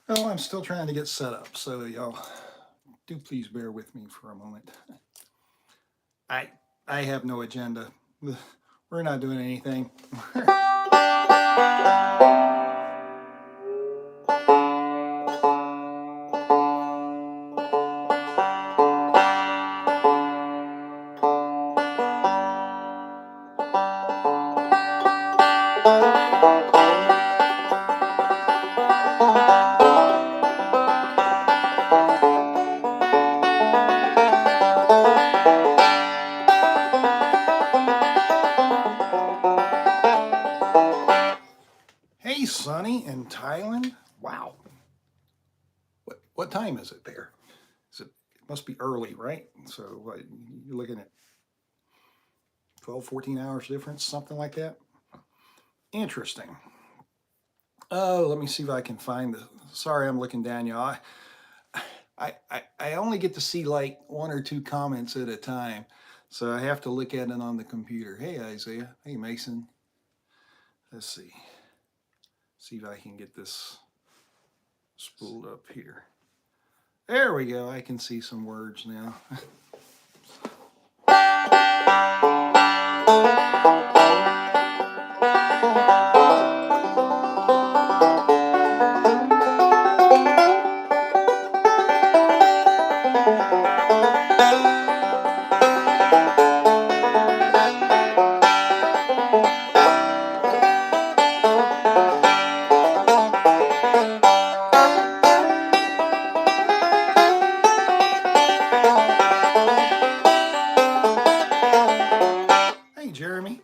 Well, I'm still trying to get set up, so y'all do please bear with me for a moment. I I have no agenda. We're not doing anything. Hey, Sonny in Thailand. Wow. What time is it there? It must be early, right? So what, you're looking at 12, 14 hours difference, something like that. Interesting. Oh, let me see if I can find the. Sorry, I'm looking down, y'all. I only get to see like one or two comments at a time, so I have to look at it on the computer. Hey, Isaiah. Hey, Mason. Let's see. See if I can get this spooled up here. There we go. I can see some words now. Hey, Jeremy.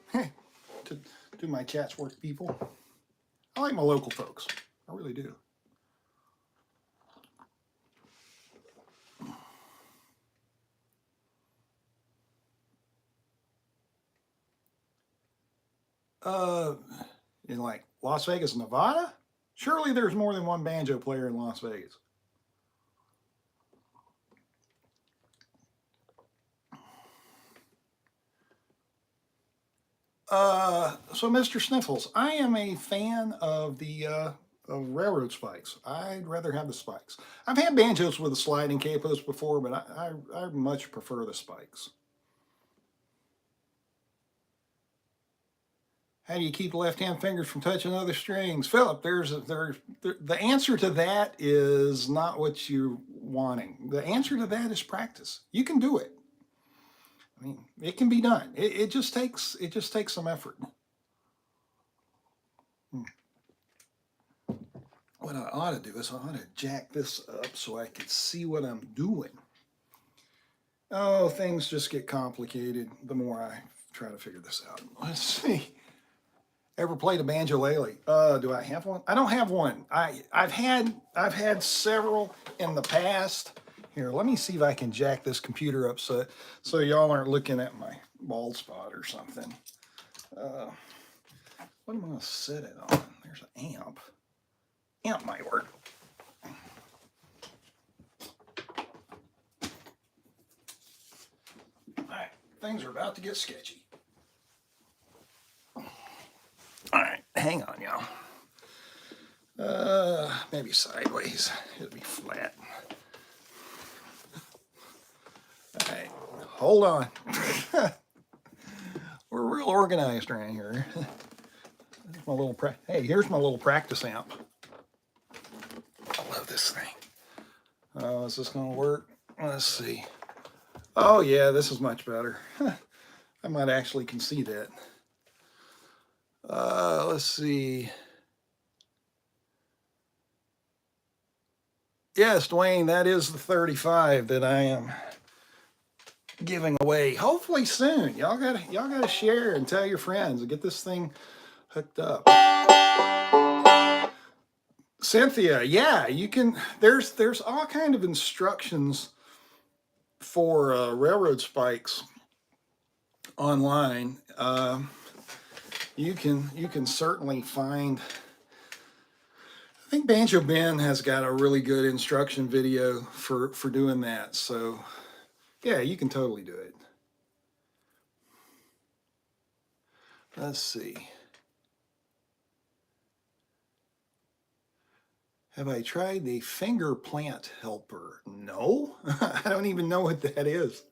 To my Chatsworth people. I like my local folks. I really do. In like Las Vegas, Nevada? Surely there's more than one banjo player in Las Vegas. So Mr. Sniffles, I am a fan of the of railroad spikes. I'd rather have the spikes. I've had banjos with the sliding capos before, but I much prefer the spikes. How do you keep the left-hand fingers from touching other strings? Philip, the answer to that is not what you're wanting. The answer to that is practice. You can do it. I mean, it can be done. It just takes some effort. What I ought to do is I ought to jack this up so I can see what I'm doing. Oh, things just get complicated the more I try to figure this out. Let's see. Ever played a banjolele? Do I have one? I don't have one. I've had several in the past. Here, let me see if I can jack this computer up so y'all aren't looking at my bald spot or something. What am I gonna set it on? There's an amp. Amp might work. All right, things are about to get sketchy. All right, hang on, y'all. Maybe sideways. It'll be flat. All right, hold on. We're real organized around here. Here's my little here's my little practice amp. I love this thing. Oh, is this gonna work? Let's see. Oh yeah, this is much better. I might actually can see that. Let's see. Yes, Dwayne, that is the 35 that I am giving away. Hopefully soon. Y'all gotta share and tell your friends and get this thing hooked up. Cynthia, yeah, you can. There's all kind of instructions for railroad spikes online. You can certainly find. I think Banjo Ben has got a really good instruction video for doing that. So yeah, you can totally do it. Let's see. Have I tried the finger plant helper? No, I don't even know what that is.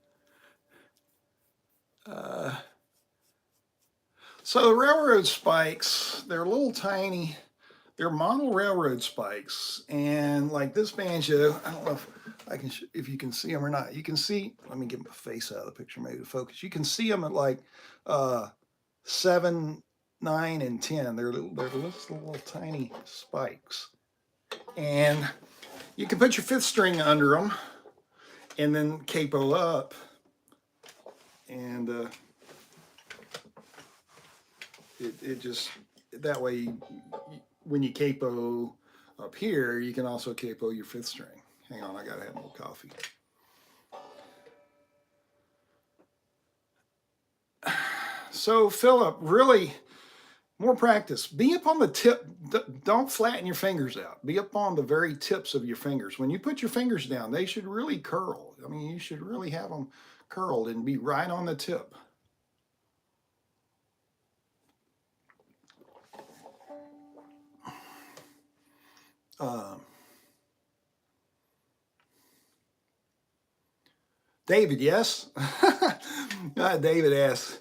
So the railroad spikes, they're little tiny, they're model railroad spikes. And like this banjo, I don't know if I can, if you can see them or not. You can see, let me get my face out of the picture, maybe to focus. You can see them at like 7, 9, and 10. They're little tiny spikes. And you can put your fifth string under them and then capo up. And it just, that way, when you capo up here, you can also capo your fifth string. Hang on, I gotta have more coffee. So Philip, really, more practice. Be up on the tip. Don't flatten your fingers out. Be up on the very tips of your fingers. When you put your fingers down, they should really curl. I mean, you should really have them curled and be right on the tip. David, yes? David asks,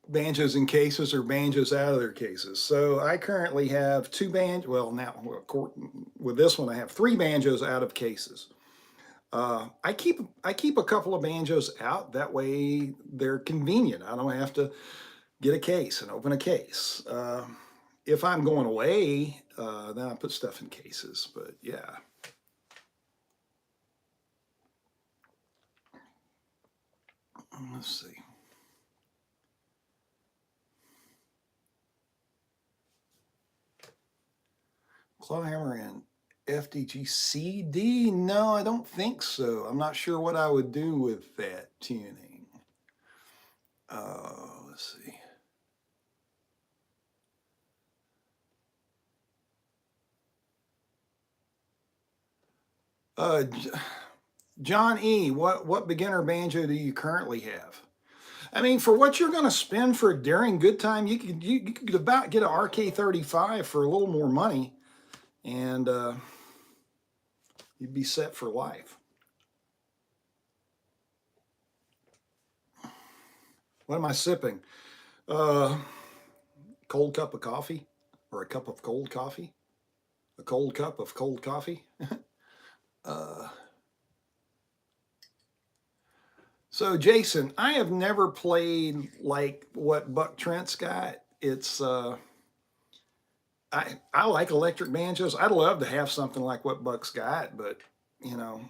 banjos in cases or banjos out of their cases. So I currently have 2 banjos. Well, now with this one, I have 3 banjos out of cases. I keep a couple of banjos out. That way they're convenient. I don't have to get a case and open a case. If I'm going away, then I put stuff in cases. But yeah. Let's see. Clawhammer and FDG CD? No, I don't think so. I'm not sure what I would do with that tuning. Let's see. John E., what beginner banjo do you currently have? I mean, for what you're going to spend for during Goodtime, you could about get an RK35 for a little more money, and you'd be set for life. What am I sipping? Cold cup of coffee, or a cup of cold coffee? A cold cup of cold coffee? So Jason, I have never played like what Buck Trent's got. It's I like electric banjos. I'd love to have something like what Buck's got, but you know,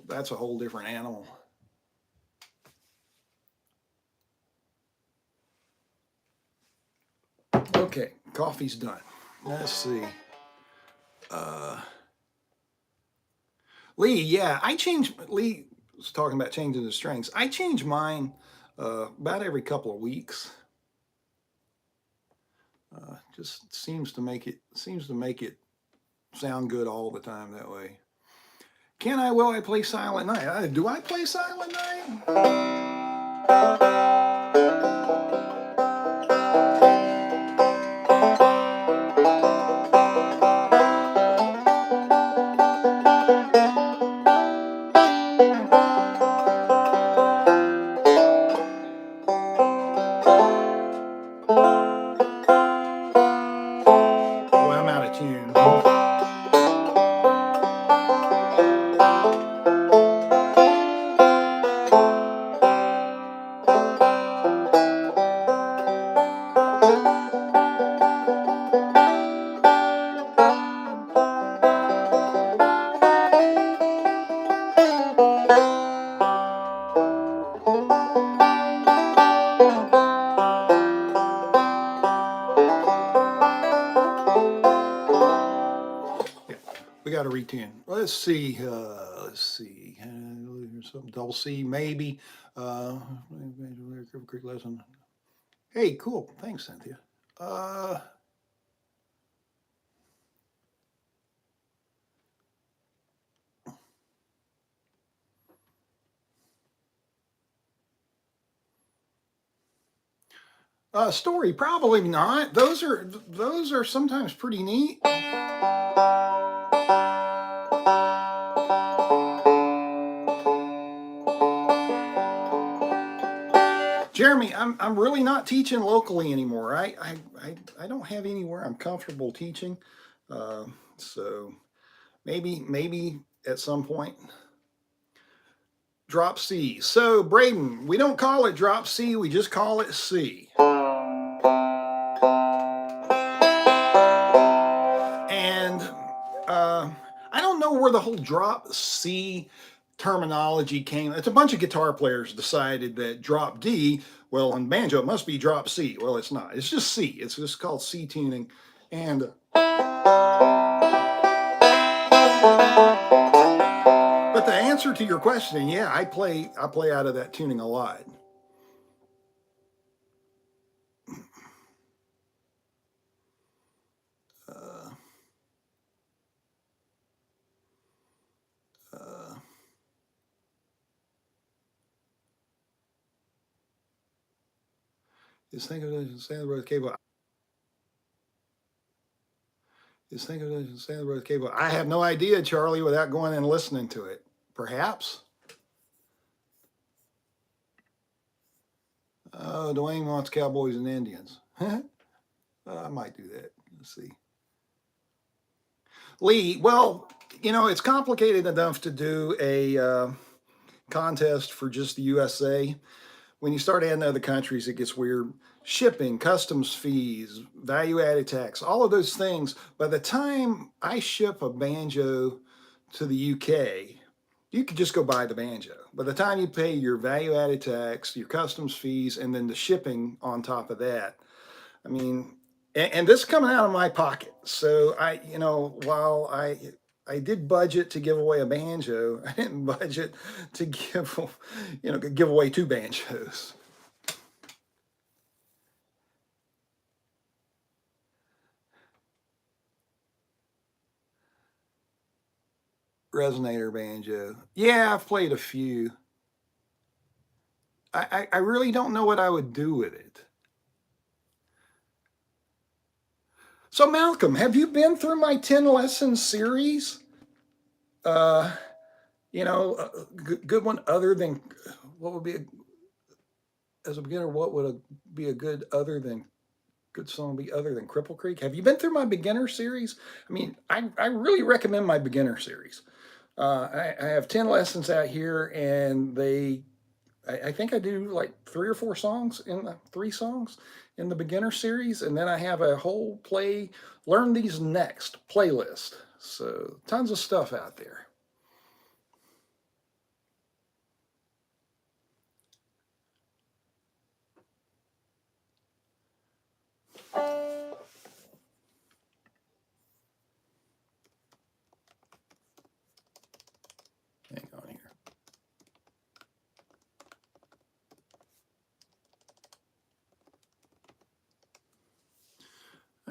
that's a whole different animal. Okay, coffee's done. Let's see. Lee, yeah, Lee was talking about changing the strings. I change mine about every couple of weeks. Just seems to make it sound good all the time that way. Will I play Silent Night? Do I play Silent Night? We got to retune. Let's see. Some double C, maybe. Quick lesson. Hey, cool. Thanks, Cynthia. Story, probably not. Those are sometimes pretty neat. Jeremy, I'm really not teaching locally anymore. I don't have anywhere I'm comfortable teaching. So maybe at some point drop C. So Braden, we don't call it drop C, we just call it C. And I don't know where the whole drop C terminology came. It's a bunch of guitar players decided that drop D, well, on banjo, it must be drop C. Well, it's not. It's just C. It's just called C tuning. And but the answer to your question, yeah, I play out of that tuning a lot. Just think of it as Santa Rosa Cable. Just think of it as Santa Rosa Cable. I have no idea, Charlie, without going and listening to it. Perhaps. Oh, Dwayne wants Cowboys and Indians. I might do that. Let's see. Lee, well, you know, it's complicated enough to do a contest for just the USA. When you start adding other countries, it gets weird. Shipping, customs fees, value-added tax, all of those things. By the time I ship a banjo to the UK, you could just go buy the banjo. By the time you pay your value-added tax, your customs fees, and then the shipping on top of that, I mean, and this is coming out of my pocket. So while I did budget to give away a banjo, I didn't budget to give away 2 banjos. Resonator banjo. Yeah, I've played a few. I really don't know what I would do with it. So Malcolm, have you been through my 10 lesson series? Good one other than what would be as a beginner, what would be a good song be other than Cripple Creek? Have you been through my beginner series? I mean, I really recommend my beginner series. I have 10 lessons out here, and I think I do like 3 or 4 songs 3 songs in the beginner series, and then I have a whole learn these next playlist. So tons of stuff out there. Hang on here.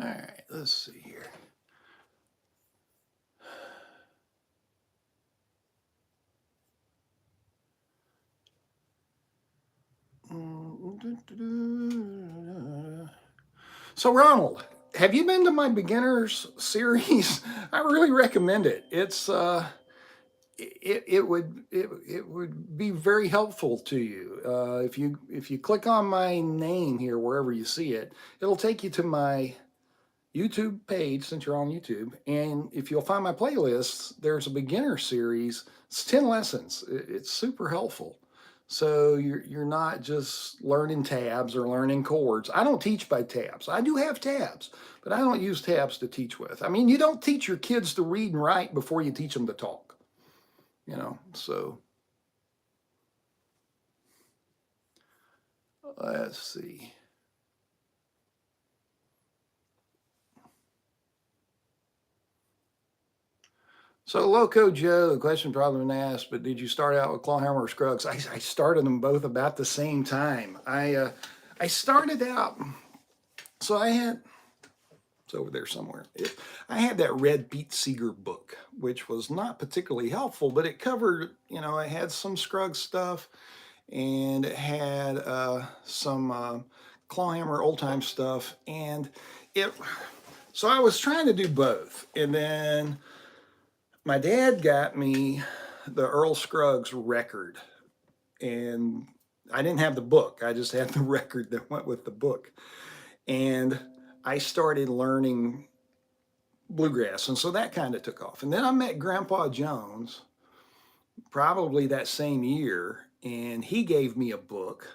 All right, let's see here. So Ronald, have you been to my beginners series? I really recommend it. It would be very helpful to you. If you click on my name here, wherever you see it, it'll take you to my YouTube page, since you're on YouTube. And if you'll find my playlists, there's a beginner series. It's 10 lessons. It's super helpful. So you're not just learning tabs or learning chords. I don't teach by tabs. I do have tabs, but I don't use tabs to teach with. I mean, you don't teach your kids to read and write before you teach them to talk. So let's see. So Loco Joe, the question probably been asked, but did you start out with Clawhammer or Scruggs? I started them both about the same time. I started out, so it's over there somewhere. I had that red Pete Seeger book, which was not particularly helpful, but it covered, it had some Scruggs stuff, and it had some Clawhammer old time stuff, and so I was trying to do both, and then my dad got me the Earl Scruggs record, and I didn't have the book. I just had the record that went with the book. And I started learning bluegrass. And so that kind of took off. And then I met Grandpa Jones probably that same year, and he gave me a book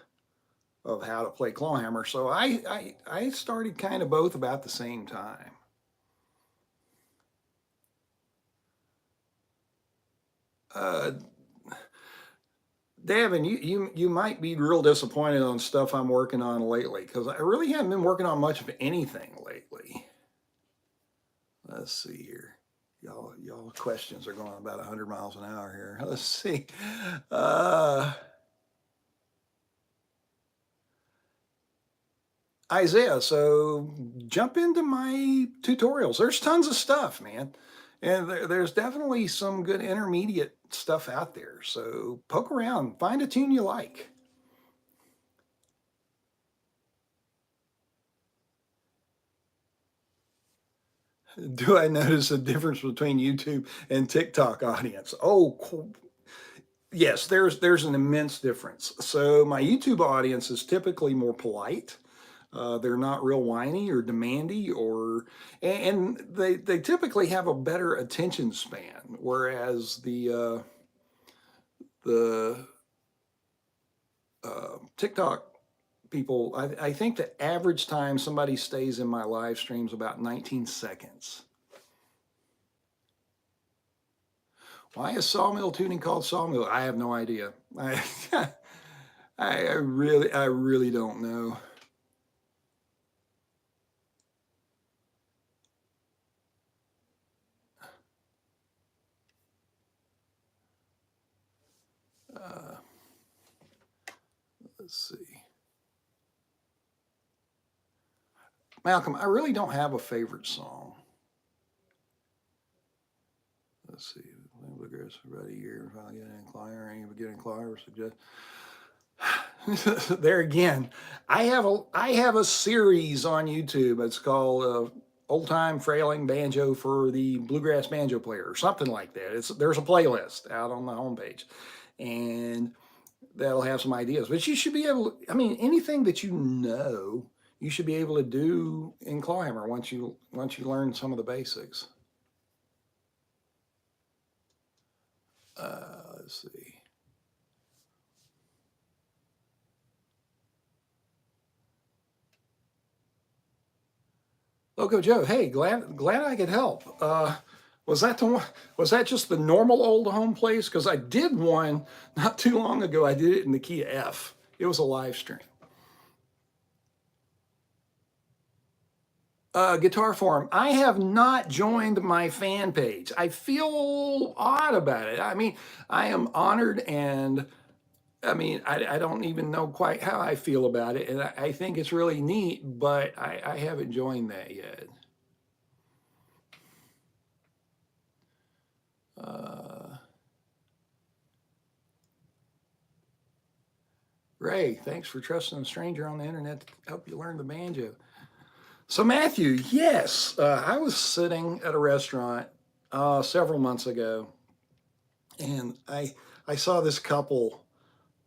of how to play clawhammer. So I started kind of both about the same time. Uh, Davin, you might be real disappointed on stuff I'm working on lately because I really haven't been working on much of anything lately. Let's see here. Y'all questions are going about 100 miles an hour here. Let's see. Isaiah, so jump into my tutorials. There's tons of stuff, man. And there's definitely some good intermediate stuff out there. So poke around, find a tune you like. Do I notice a difference between YouTube and TikTok audience? Oh, cool. Yes, there's an immense difference. So my YouTube audience is typically more polite. They're not real whiny or demandy, and they typically have a better attention span. Whereas the TikTok people, I think the average time somebody stays in my live stream is about 19 seconds. Why is Sawmill tuning called Sawmill? I have no idea. I really don't know. Let's see. Malcolm, I really don't have a favorite song. Let's see. Bluegrass for about a year. Finally getting incliner. Any beginning incliner suggest. There again, I have a series on YouTube. It's called Old Time Frailing Banjo for the Bluegrass Banjo Player, or something like that. There's a playlist out on the homepage, and that'll have some ideas. But you should be able to, I mean, anything that you should be able to do in Clawhammer once you learn some of the basics. Let's see. Loco Joe, hey, glad I could help. Was that just the normal old home place? Because I did one not too long ago. I did it in the key of F. It was a live stream. Guitar Forum. I have not joined my fan page. I feel odd about it. I mean, I am honored, and I mean, I don't even know quite how I feel about it, and I think it's really neat, but I haven't joined that yet. Ray, thanks for trusting a stranger on the internet to help you learn the banjo. So Matthew, yes, I was sitting at a restaurant several months ago, and I saw this couple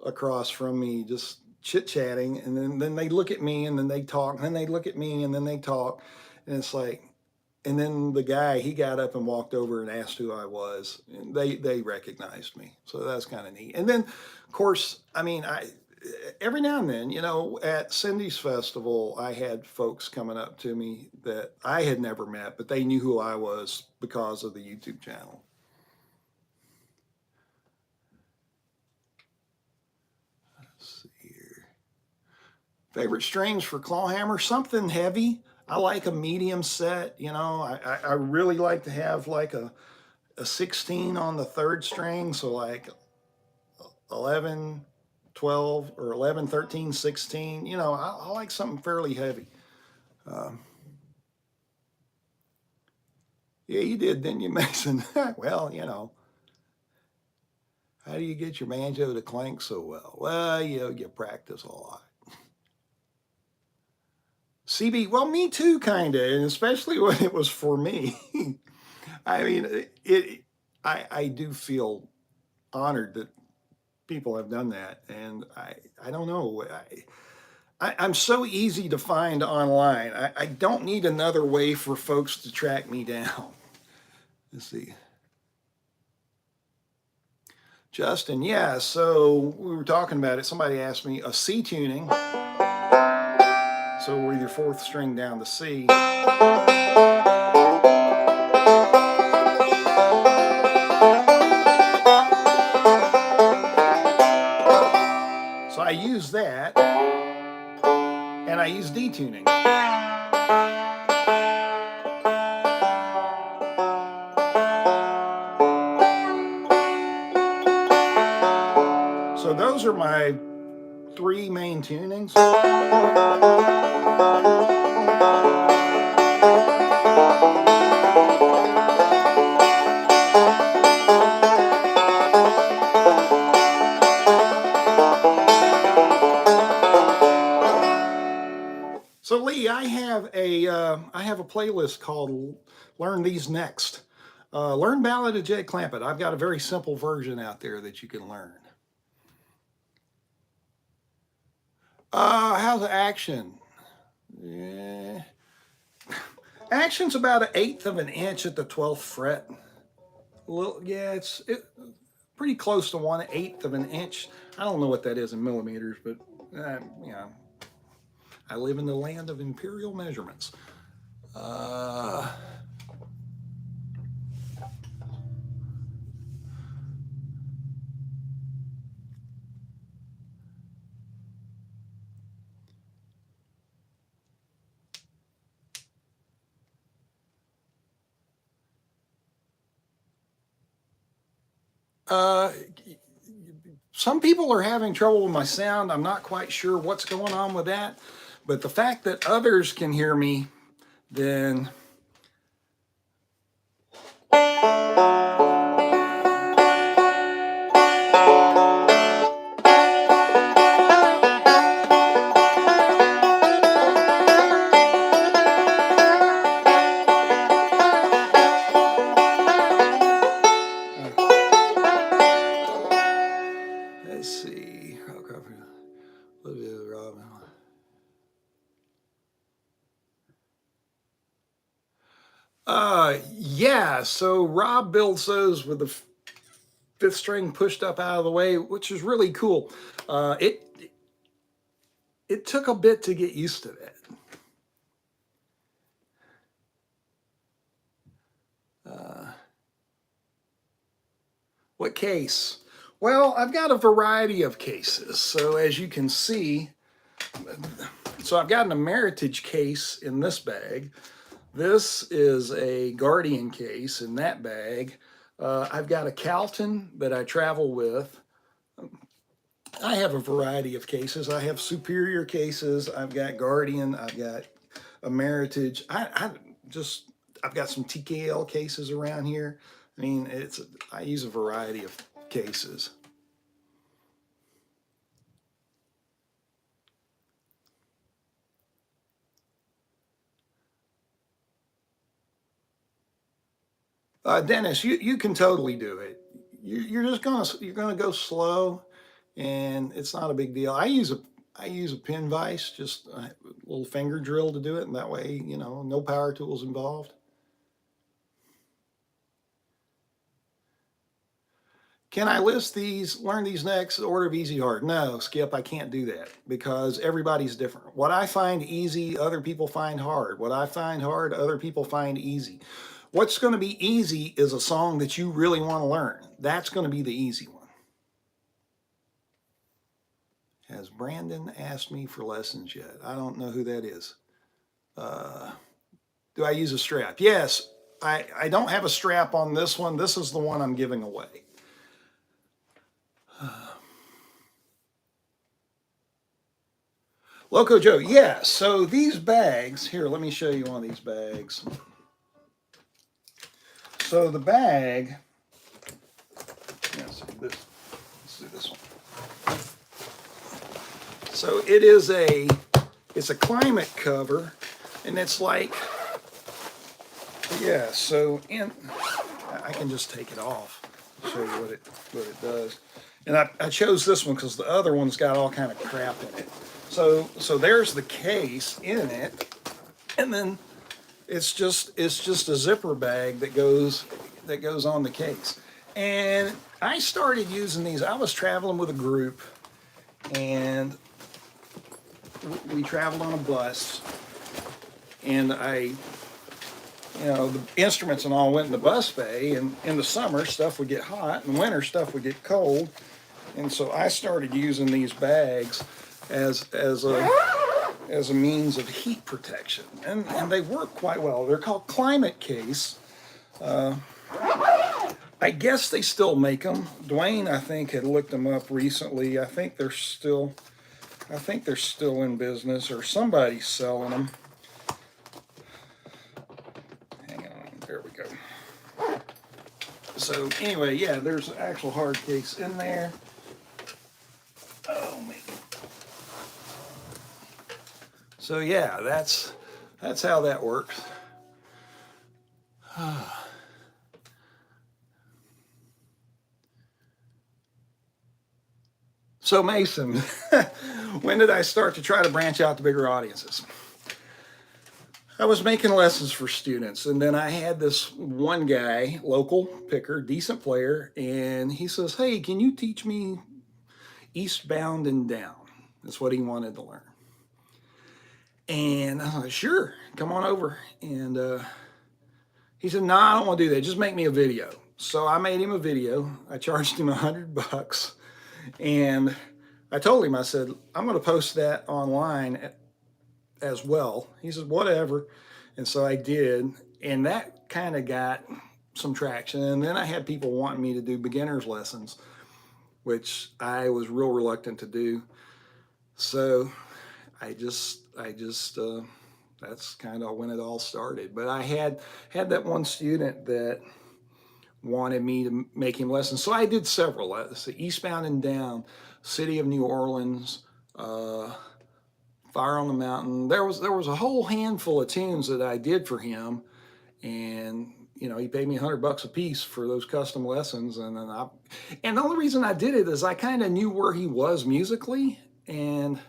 across from me just chit chatting, and then they look at me, and then they talk, and then they look at me, and then they talk, and it's like, and then the guy, he got up and walked over and asked who I was, and they recognized me, so that's kind of neat. And then, of course, I mean, every now and then, at Cindy's festival, I had folks coming up to me that I had never met, but they knew who I was because of the YouTube channel. Let's see here. Favorite strings for Clawhammer? Something heavy. I like a medium set. I really like to have like a 16 on the third string, so like 11, 12, or 11, 13, 16. I like something fairly heavy. Yeah, you did, didn't you, Mason? Well, how do you get your banjo to clank so well? Well, you practice a lot. CB, well, me too, kind of, and especially when it was for me. I mean, I do feel honored that people have done that, and I don't know. I'm so easy to find online. I don't need another way for folks to track me down. Let's see. Justin, yeah, so we were talking about it. Somebody asked me a C tuning. So with your fourth string down to C. So I use that, and I use D tuning. So those are my three main tunings. So Lee, I have a playlist called "Learn These Next." Learn Ballad of Jed Clampett. I've got a very simple version out there that you can learn. How's the action? Yeah. Action's about 1/8 of an inch at the 12th fret. A little, yeah, it's pretty close to 1/8 of an inch. I don't know what that is in millimeters, but you know, I live in the land of imperial measurements. Some people are having trouble with my sound. I'm not quite sure what's going on with that, but the fact that others can hear me, then let's see. Yeah, so Rob builds those with the fifth string pushed up out of the way, which is really cool. It took a bit to get used to that. What case? Well, I've got a variety of cases. So as you can see, so I've got an Meritage case in this bag. This is a Guardian case in that bag. I've got a Calton that I travel with. I have a variety of cases. I have Superior cases. I've got Guardian. I've got a Meritage. I've got some TKL cases around here. I mean, I use a variety of cases. Dennis, you can totally do it. You're gonna go slow, and it's not a big deal. I use a pin vise, just a little finger drill to do it, and that way, you know, no power tools involved. Can I learn these next, order of easy hard? No, Skip, I can't do that because everybody's different. What I find easy, other people find hard. What I find hard, other people find easy. What's going to be easy is a song that you really want to learn. That's going to be the easy one. Has Brandon asked me for lessons yet? I don't know who that is. Do I use a strap? Yes, I don't have a strap on this one. This is the one I'm giving away. Loco Joe, yeah, so these bags, here, let me show you one of these bags. So the bag, let's do this one. So it's a climate cover, and it's like, yeah, so I can just take it off. show you what it does. And I chose this one because the other one's got all kind of crap in it. So there's the case in it, and then it's just a zipper bag that goes on the case. And I started using these. I was traveling with a group, and we traveled on a bus, and the instruments and all went in the bus bay, and in the summer stuff would get hot, and winter stuff would get cold. And so I started using these bags as a means of heat protection, and they work quite well. They're called Climate Case. I guess they still make them. Dwayne, I think, had looked them up recently. I think they're still in business, or somebody's selling them. Hang on, there we go. So anyway, yeah, there's an actual hard case in there. Oh man. So yeah, that's how that works. So Mason, when did I start to try to branch out to bigger audiences? I was making lessons for students, and then I had this one guy, local picker, decent player, and he says, "Hey, can you teach me Eastbound and Down?" That's what he wanted to learn. And I was like, "Sure, come on over." And he said, "No, I don't want to do that. Just make me a video." So I made him a video. I charged him $100. And I told him, I said, "I'm going to post that online as well." He said, "Whatever." And so I did. And that kind of got some traction. And then I had people wanting me to do beginner's lessons, which I was real reluctant to do. So I just that's kind of when it all started. But I had that one student that wanted me to make him lessons. So I did several. So Eastbound and Down, City of New Orleans, Fire on the Mountain. There was a whole handful of tunes that I did for him, and he paid me $100 a piece for those custom lessons. And then the only reason I did it is I kind of knew where he was musically, and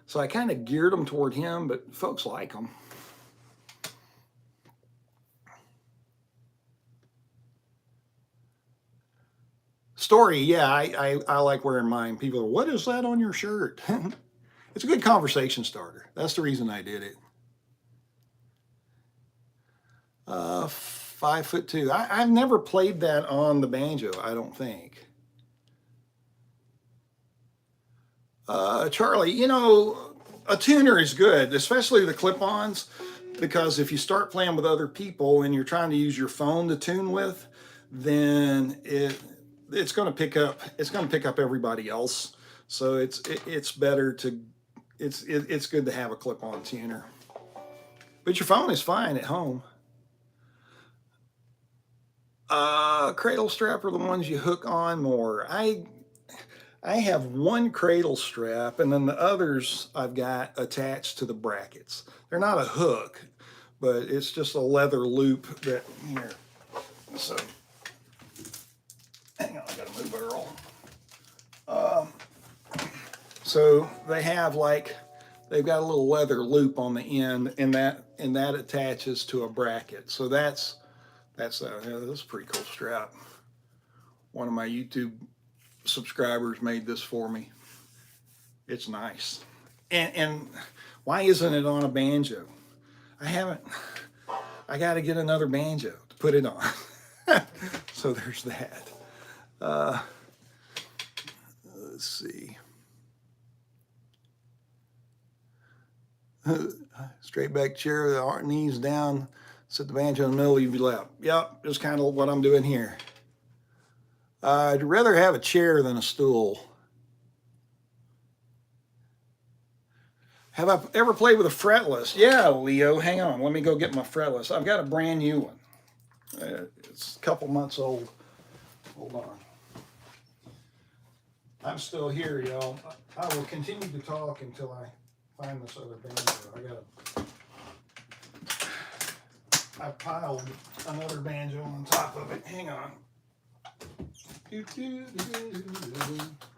so I kind of geared them toward him. But folks like him. Story, yeah, I like wearing mine. People are, "What is that on your shirt?" It's a good conversation starter. That's the reason I did it. 5'2". I've never played that on the banjo, I don't think. Charlie, a tuner is good, especially the clip-ons, because if you start playing with other people and you're trying to use your phone to tune with, then it's going to pick up everybody else. So it's better to it's good to have a clip-on tuner. But your phone is fine at home. Cradle strap are the ones you hook on more. I have one cradle strap, and then the others I've got attached to the brackets. They're not a hook, but it's just a leather loop that here. So hang on, I gotta move Earl. So they have they've got a little leather loop on the end, and that attaches to a bracket. So that's that's a pretty cool strap. One of my YouTube subscribers made this for me. It's nice. And why isn't it on a banjo? I got to get another banjo to put it on. So there's that. Let's see. Straight back chair, the knees down, sit the banjo in the middle of your lap. Yep, just kind of what I'm doing here. I'd rather have a chair than a stool. Have I ever played with a fretless? Yeah, Leo, hang on. Let me go get my fretless. I've got a brand new one. It's a couple months old. Hold on. I'm still here, y'all. I will continue to talk until I find this other banjo. I piled another banjo on top of it. Hang on.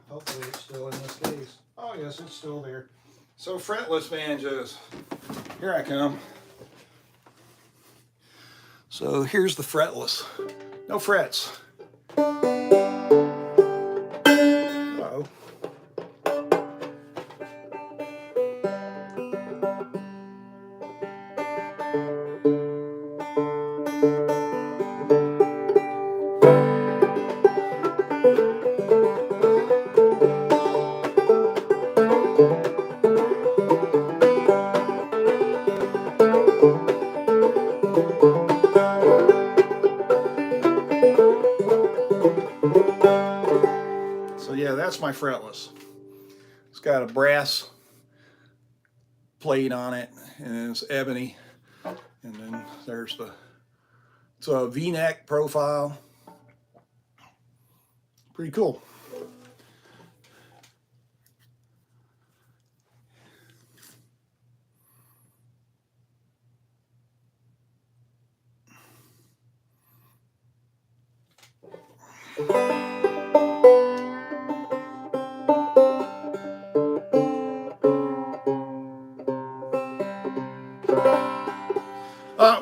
Hopefully it's still in this case. Oh yes, it's still there. So fretless banjos. Here I come. So here's the fretless. No frets. Uh-oh. So yeah, that's my fretless. It's got a brass plate on it, and it's ebony. And then there's it's a V-neck profile. Pretty cool.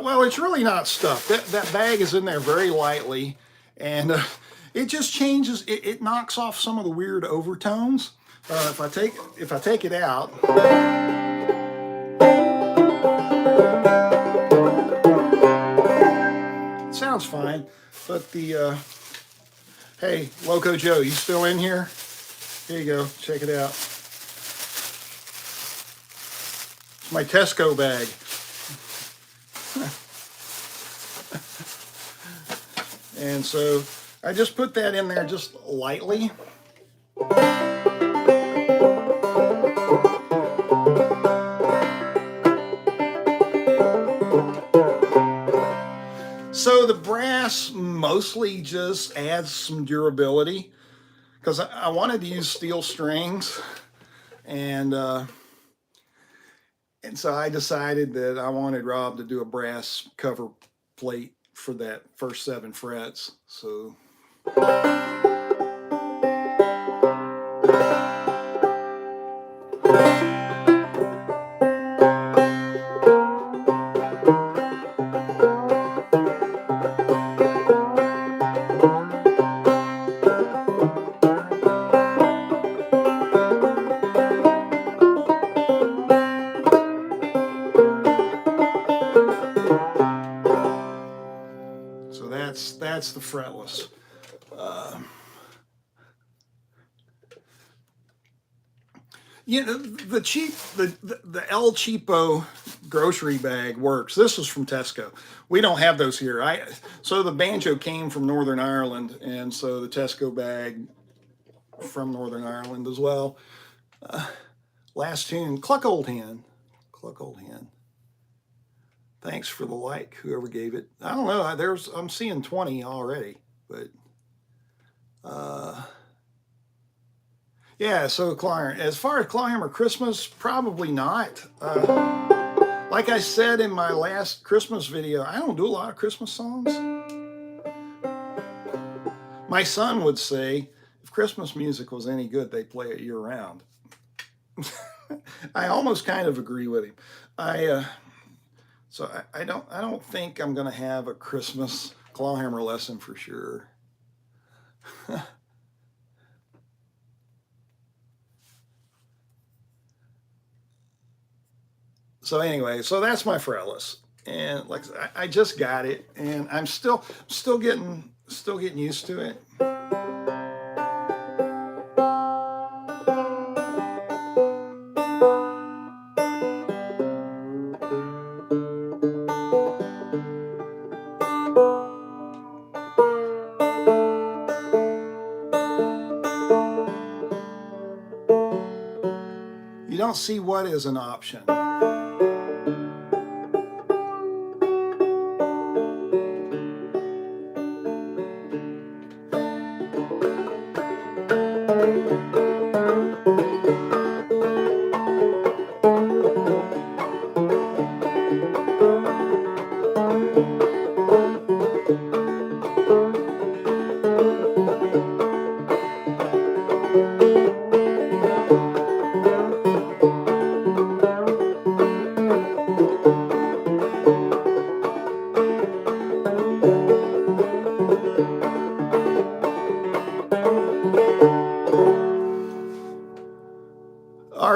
Well, it's really not stuffed. That bag is in there very lightly, and it just changes. It knocks off some of the weird overtones. If I take it out, it sounds fine. But the hey, Loco Joe, you still in here? Here you go. Check it out. It's my Tesco bag. And so I just put that in there just lightly. So the brass mostly just adds some durability, because I wanted to use steel strings, and so I decided that I wanted Rob to do a brass cover plate for that first 7 frets. So that's the fretless. You know, the El Cheapo grocery bag works. This is from Tesco. We don't have those here. So the Banjo came from Northern Ireland, and so the Tesco bag from Northern Ireland as well. Last tune, Cluck Old Hen. Cluck Old Hen. Thanks for the like, whoever gave it. I don't know. I'm seeing 20 already, but yeah. So as far as Clawhammer Christmas, probably not. Like I said in my last Christmas video, I don't do a lot of Christmas songs. My son would say, if Christmas music was any good, they'd play it year-round. I almost kind of agree with him. So I don't think I'm gonna have a Christmas clawhammer lesson for sure. So anyway, so that's my fretless, and like I just got it, and I'm still getting used to it. You don't see what is an option.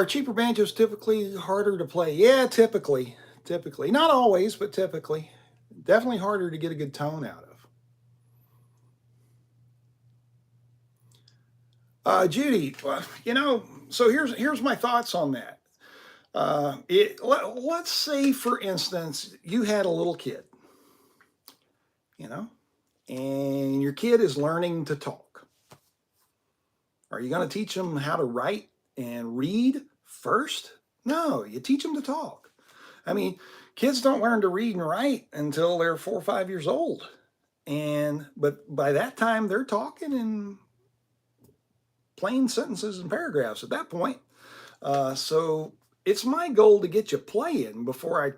Are cheaper banjos typically harder to play? Yeah, typically. Typically. Not always, but typically. Definitely harder to get a good tone out of. Judy, so here's my thoughts on that. Let's say, for instance, you had a little kid, you know, and your kid is learning to talk. Are you going to teach them how to write and read first? No, you teach them to talk. I mean, kids don't learn to read and write until they're 4 or 5 years old. But by that time, they're talking in plain sentences and paragraphs at that point. So it's my goal to get you playing before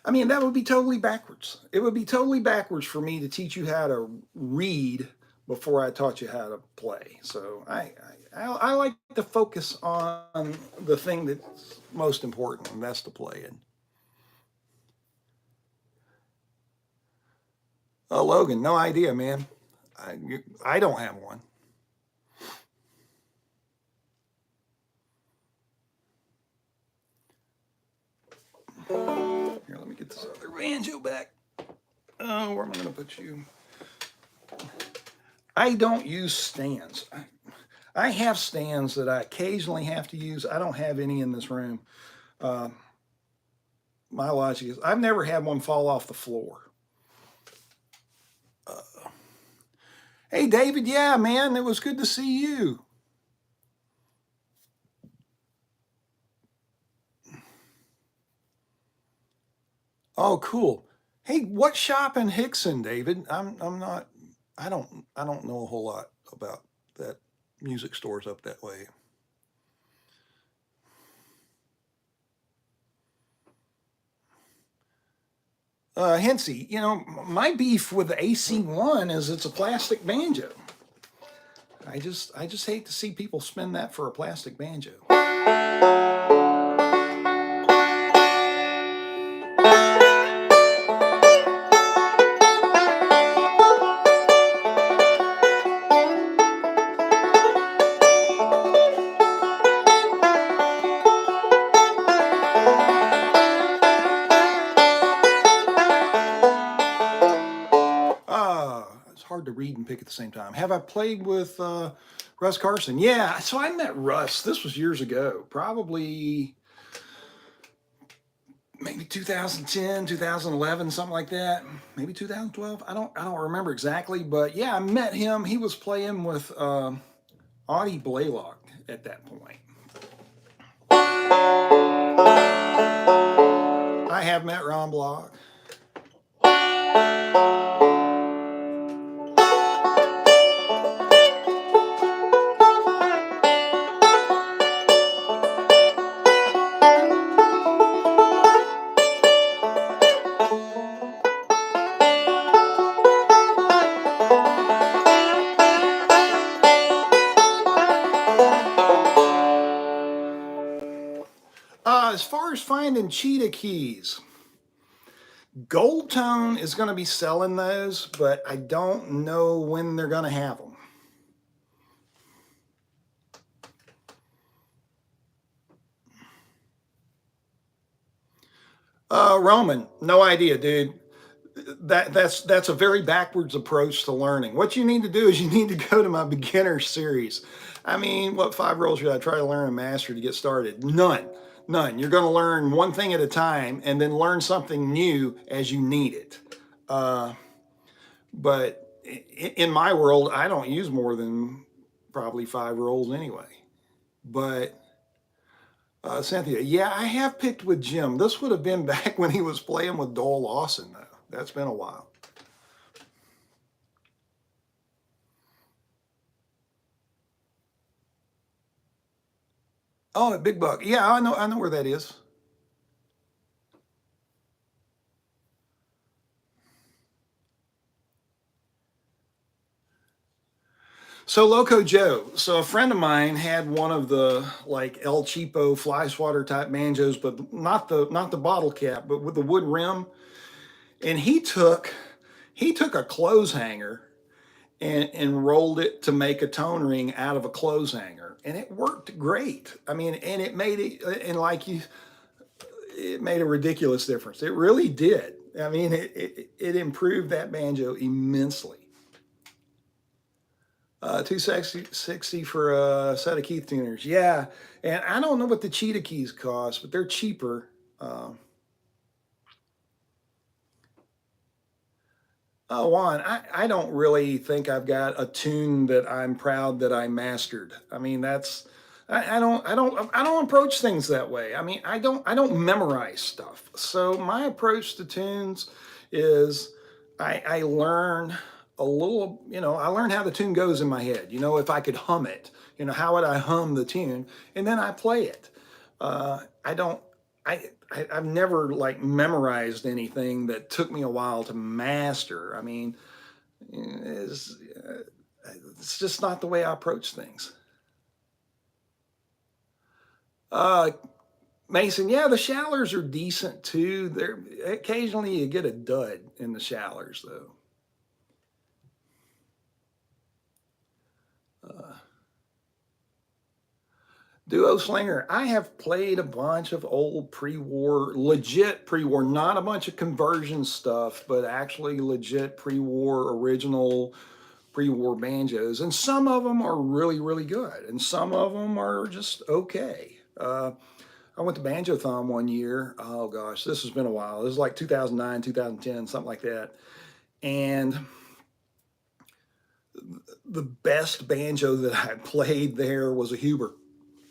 I mean, that would be totally backwards. It would be totally backwards for me to teach you how to read before I taught you how to play. So I like to focus on the thing that's most important, and that's the playing. Logan, no idea, man. I don't have one. Here, let me get this other banjo back. Oh, where am I going to put you? I don't use stands. I have stands that I occasionally have to use. I don't have any in this room. My logic is I've never had one fall off the floor. Hey, David, yeah, man, it was good to see you. Oh, cool. Hey, what shop in Hickson, David? I'm not. I don't know a whole lot about that music stores up that way. Hensy, my beef with the AC1 is it's a plastic banjo. I just hate to see people spend that for a plastic banjo. It's hard to read and pick at the same time. Have I played with Russ Carson? Yeah, so I met Russ. This was years ago, probably maybe 2010, 2011, something like that. Maybe 2012. I don't remember exactly, but yeah, I met him. He was playing with Audie Blaylock at that point. I have met Ron Block. As far as finding cheetah keys, Gold Tone is going to be selling those, but I don't know when they're going to have them. Roman, no idea, dude. That's a very backwards approach to learning. What you need to do is you need to go to my beginner series. I mean, what 5 rolls should I try to learn and master to get started? None. You're going to learn one thing at a time and then learn something new as you need it. But in my world, I don't use more than probably 5 rolls anyway. But Cynthia, yeah, I have picked with Jim. This would have been back when he was playing with Dole Lawson, though. That's been a while. Oh, at Big Buck. Yeah, I know where that is. So Loco Joe. So a friend of mine had one of the like El Cheapo fly swatter type banjos, but not the bottle cap, but with the wood rim. And he took a clothes hanger and rolled it to make a tone ring out of a clothes hanger, and it worked great. I mean, and it made it, and like you, it made a ridiculous difference. It really did. I mean, it improved that banjo immensely. 260 for a set of Keith tuners. Yeah, and I don't know what the cheetah keys cost, but they're cheaper. Juan, I don't really think I've got a tune that I'm proud that I mastered. I mean, that's I don't approach things that way. I mean, I don't memorize stuff. So my approach to tunes is I learn a little, you know, I learn how the tune goes in my head. You know, if I could hum it, you know, how would I hum the tune? And then I play it. I don't I've never like memorized anything that took me a while to master. I mean, it's just not the way I approach things. Uh, Mason, yeah, the showers are decent too. There occasionally you get a dud in the showers though. Uh, Duo Slinger, I have played a bunch of old pre-war, legit pre-war, not a bunch of conversion stuff, but actually legit pre-war, original pre-war banjos. And some of them are really, really good. And some of them are just okay. I went to Banjothon one year. Oh gosh, this has been a while. This is like 2009, 2010, something like that. And the best banjo that I played there was a Huber.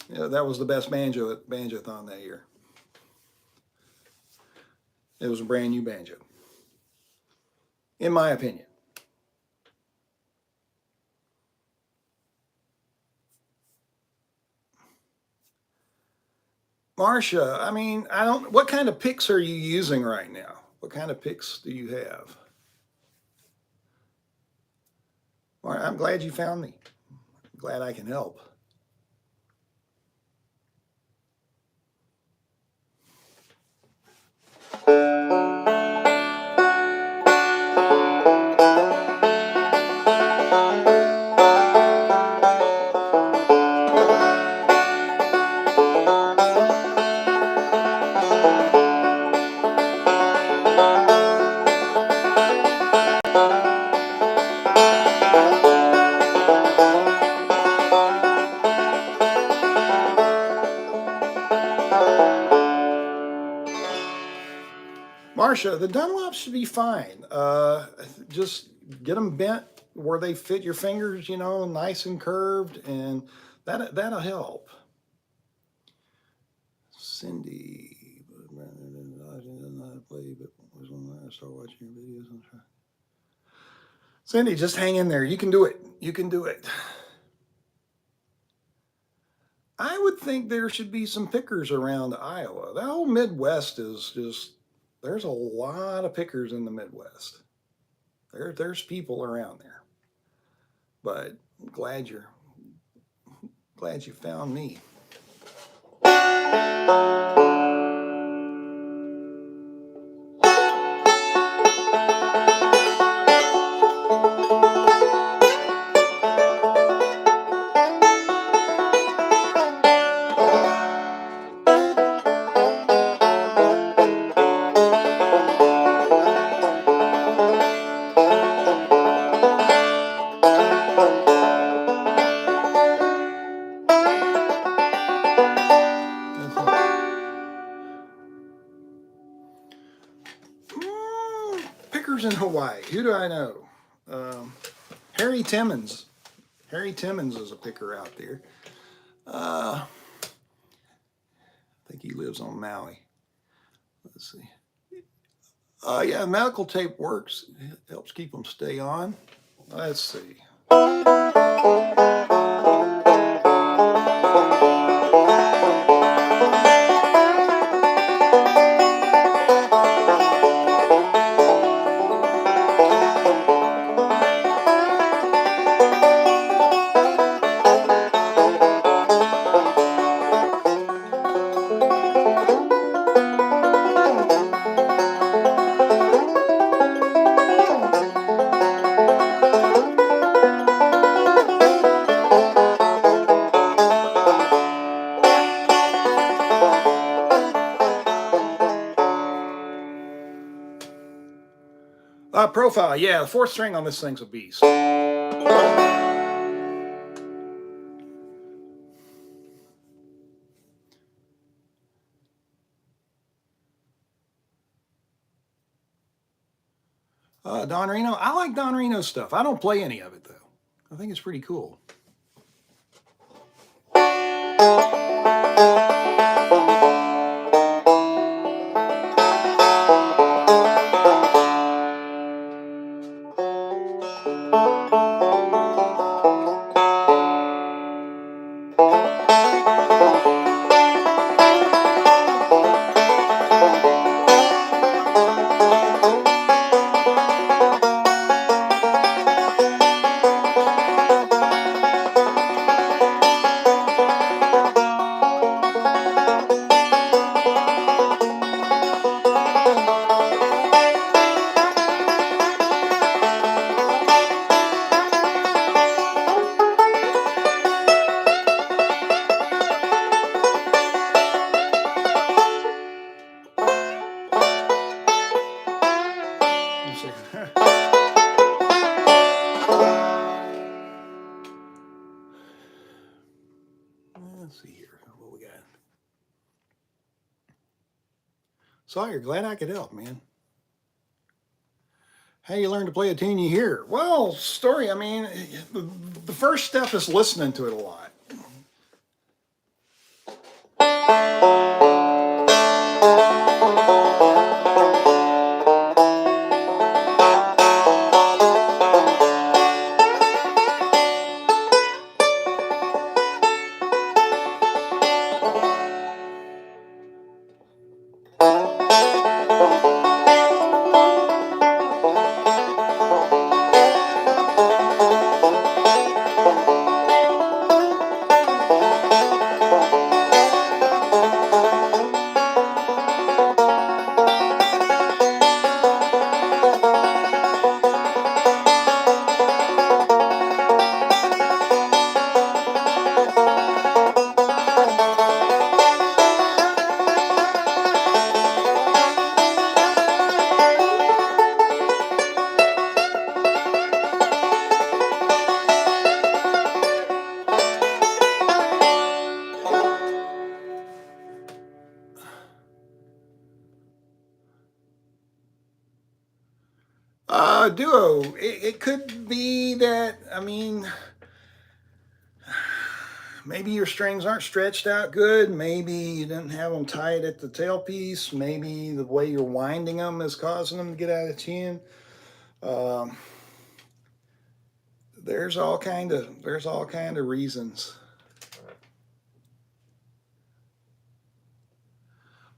You know, that was the best banjo at Banjothon that year. It was a brand new banjo, in my opinion. Marcia, I mean, I don't, what kind of picks are you using right now? What kind of picks do you have? I'm glad you found me. I'm glad I can help. Marcia, the Dunlops should be fine. Just get them bent where they fit your fingers, you know, nice and curved, and that'll help. Cindy, start watching your videos. Cindy, just hang in there. You can do it. You can do it. I would think there should be some pickers around Iowa. That whole Midwest is just, there's a lot of pickers in the Midwest. There's people around there. But I'm glad you found me. Pickers in Hawaii. Who do I know? Harry Timmons. Harry Timmons is a picker out there. I think he lives on Maui. Let's see. Yeah, medical tape works. It helps keep them stay on. Let's see. Profile, yeah, the fourth string on this thing's a beast. Don Reno, I like Don Reno stuff. I don't play any of it though. I think it's pretty cool. Let's see here. What we got? Sawyer, glad I could help, man. How you learn to play a tune you hear? Well, story, I mean, the first step is listening to it a lot. Duo, it could be that, I mean, maybe your strings aren't stretched out good. Maybe you didn't have them tight at the tailpiece. Maybe the way you're winding them is causing them to get out of tune. There's all kind of reasons.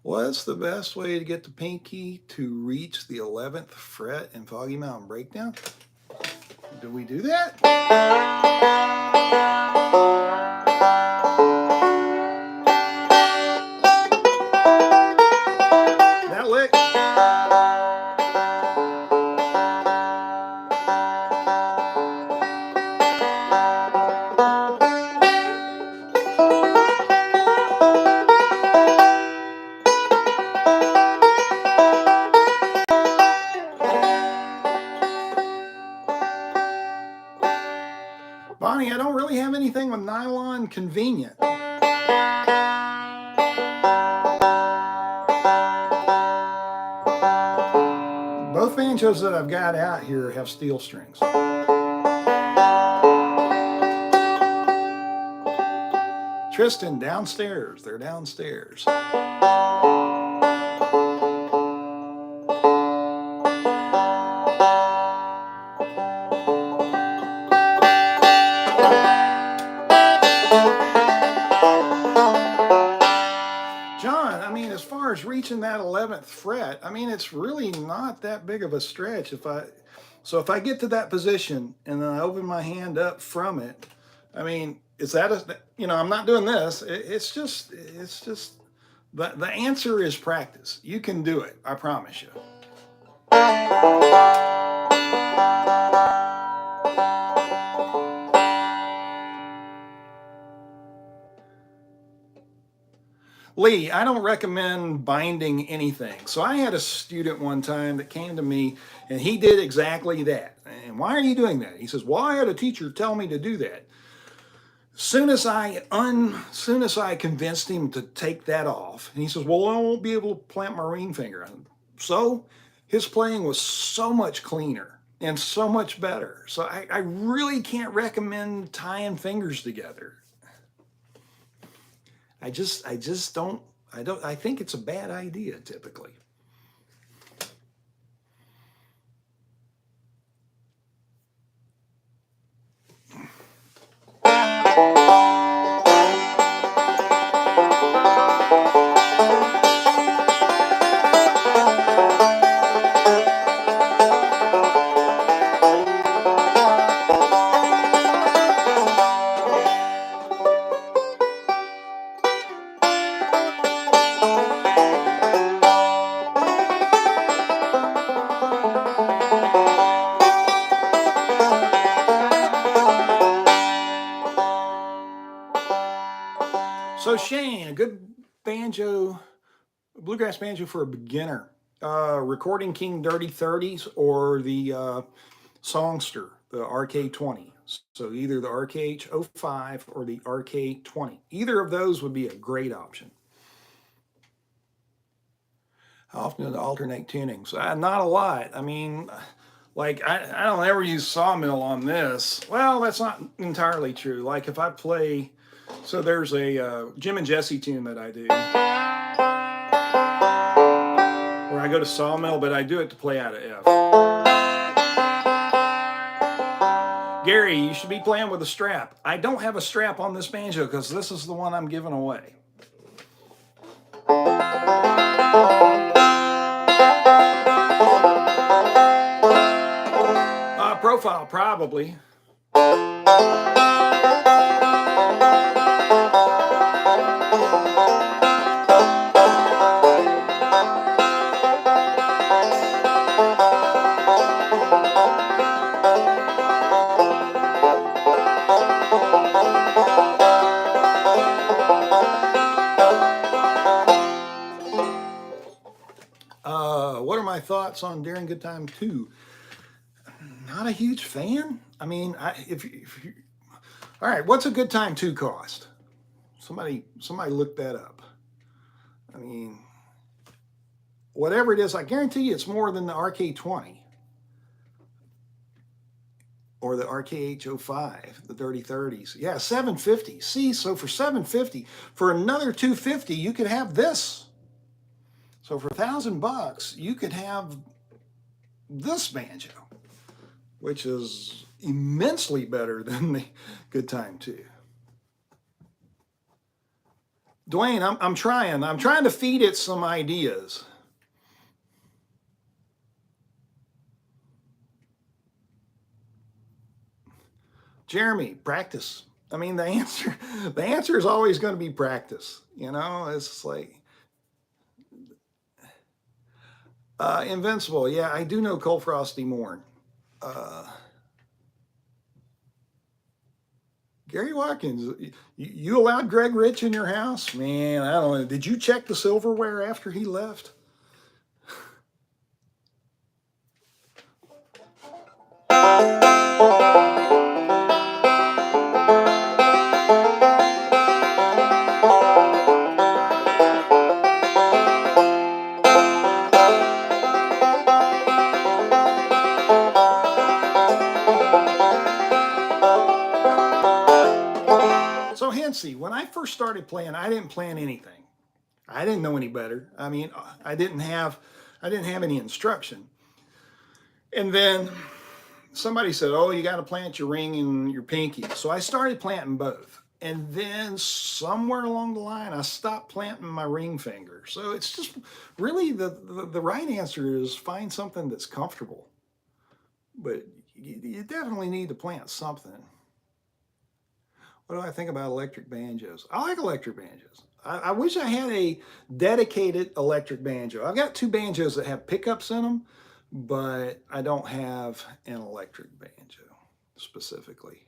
What's the best way to get the pinky to reach the 11th fret in Foggy Mountain Breakdown? Do we do that? That lick? Bonnie, I don't really have anything with nylon convenient. Both banjos that I've got out here have steel strings. Tristan, downstairs. They're downstairs. Reaching that 11th fret, I mean, it's really not that big of a stretch. If I get to that position and then I open my hand up from it, I mean, is that I'm not doing this. It's just the answer is practice. You can do it. I promise you. Lee, I don't recommend binding anything. So I had a student one time that came to me and he did exactly that. And why are you doing that? He says, well, I had a teacher tell me to do that. Soon as I convinced him to take that off, and he says, well, I won't be able to plant my ring finger. So his playing was so much cleaner and so much better. So I really can't recommend tying fingers together. I just don't, I think it's a bad idea typically. So Shane, a good banjo, bluegrass banjo for a beginner. Recording King Dirty 30s or the Songster, the RK20. So either the RKH05 or the RK20. Either of those would be a great option. How often do I alternate tunings? Not a lot. I mean, like I don't ever use Sawmill on this. Well, that's not entirely true. Like if I play, so there's a Jim and Jesse tune that I do where I go to Sawmill, but I do it to play out of F. Gary, you should be playing with a strap. I don't have a strap on this banjo because this is the one I'm giving away. Profile, probably. What are my thoughts on During Goodtime 2? Not a huge fan. I mean, if you, all right, what's a Goodtime 2 cost? Somebody look that up. I mean, whatever it is, I guarantee you it's more than the RK20 or the RKH05, the Dirty 30s. Yeah, $750. See, so for $750, for another $250, you could have this. So for $1,000, you could have this banjo, which is immensely better than the Goodtime 2. Dwayne, I'm trying to feed it some ideas. Jeremy, practice. I mean, the answer is always going to be practice. You know, it's like Invincible. Yeah, I do know Cold Frosty Morn. Gary Watkins, you allowed Greg Rich in your house? Man, I don't know. Did you check the silverware after he left? When I first started playing, I didn't plan anything. I didn't know any better. I mean, I didn't have any instruction. And then somebody said, "Oh, you got to plant your ring and your pinky." So I started planting both. And then somewhere along the line, I stopped planting my ring finger. So it's just really the right answer is find something that's comfortable. But you definitely need to plant something. What do I think about electric banjos? I like electric banjos. I wish I had a dedicated electric banjo. I've got two banjos that have pickups in them, but I don't have an electric banjo specifically.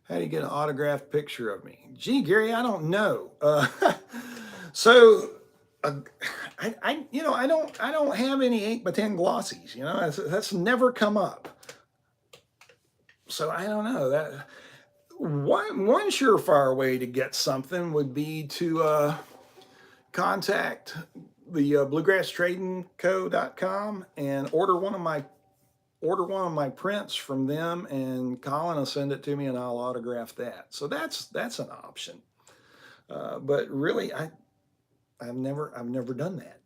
How do you get an autographed picture of me? Gee, Gary, I don't know. So, uh, I don't have any 8x10 glossies. You know, that's never come up. So I don't know that. One surefire way to get something would be to contact the bluegrasstradingco.com and order one of my prints from them, and Colin will send it to me and I'll autograph that. So that's an option. But really, I've never done that.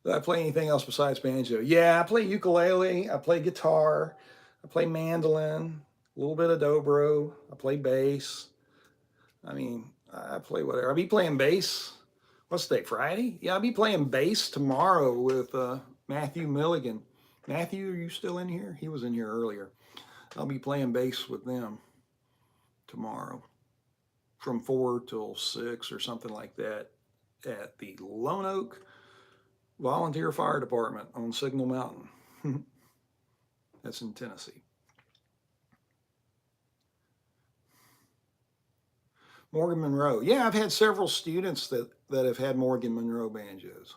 Do I play anything else besides banjo? Yeah, I play ukulele. I play guitar. I play mandolin. A little bit of dobro. I play bass. I mean, I play whatever. I'll be playing bass. What's the day? Friday? Yeah, I'll be playing bass tomorrow with Matthew Milligan. Matthew, are you still in here? He was in here earlier. I'll be playing bass with them tomorrow from 4 till 6 or something like that at the Lone Oak Volunteer Fire Department on Signal Mountain. That's in Tennessee. Morgan Monroe. Yeah, I've had several students that have had Morgan Monroe banjos.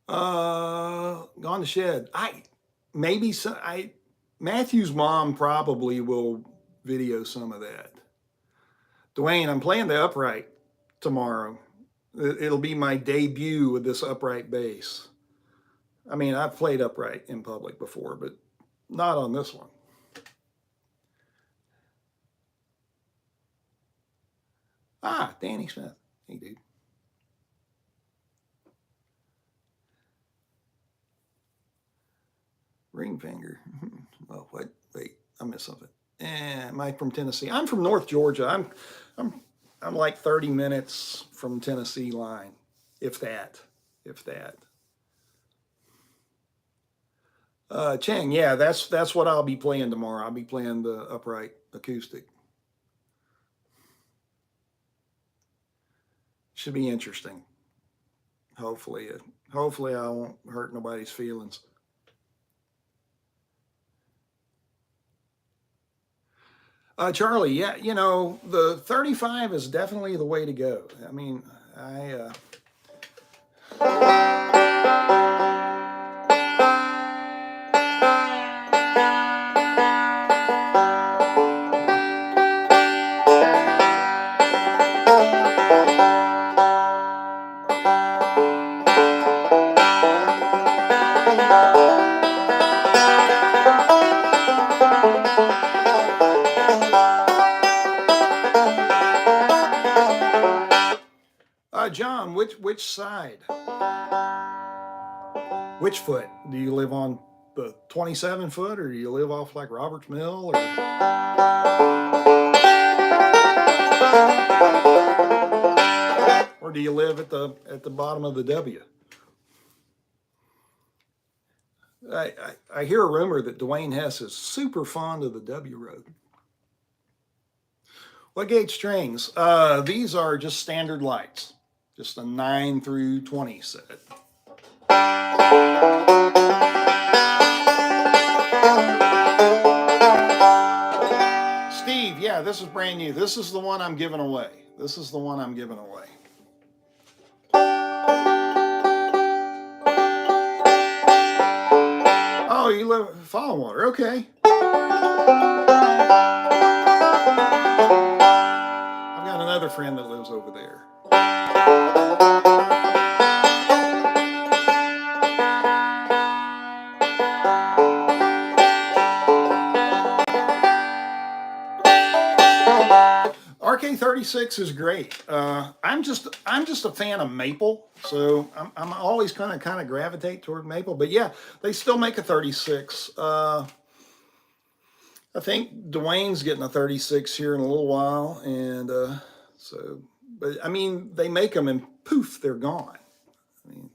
Gone to shed. Matthew's mom probably will video some of that. Dwayne, I'm playing the upright tomorrow. It'll be my debut with this upright bass. I mean, I've played upright in public before, but not on this one. Ah, Danny Smith. Hey, dude. Ring finger. Oh, what? Wait, I missed something. Am I from Tennessee? I'm from North Georgia. I'm like 30 minutes from Tennessee line, if that. Chang, yeah, that's what I'll be playing tomorrow. I'll be playing the upright acoustic. Should be interesting. Hopefully I won't hurt nobody's feelings. Charlie, yeah, the 35 is definitely the way to go. I mean, John, which side? Which foot? Do you live on the 27 foot, or do you live off like Robert's Mill, or do you live at the bottom of the W? I hear a rumor that Dwayne Hess is super fond of the W road. What gauge strings? These are just standard lights, just a 9 through 20 set. Steve, yeah, this is brand new. This is the one I'm giving away. Oh, you live Fallen Water, okay. I've got another friend that lives over there. RK36 is great. I'm just a fan of maple, so I'm always kind of gravitate toward maple. But yeah, they still make a 36. I think Dwayne's getting a 36 here in a little while, and but I mean, they make them and poof, they're gone. I mean.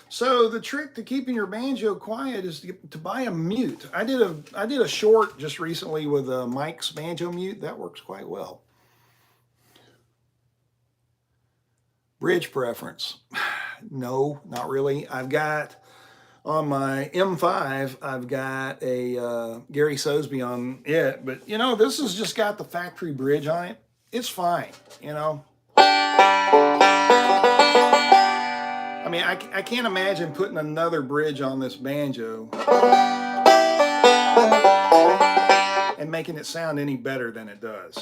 So the the trick to keeping your banjo quiet is to buy a mute. I did a short just recently with Mike's banjo mute. That works quite well. Bridge preference. No, not really. I've got on my M5, I've got a Gary Sosby on it, but you know, this has just got the factory bridge on it. It's fine, you know. I mean, I can't imagine putting another bridge on this banjo and making it sound any better than it does.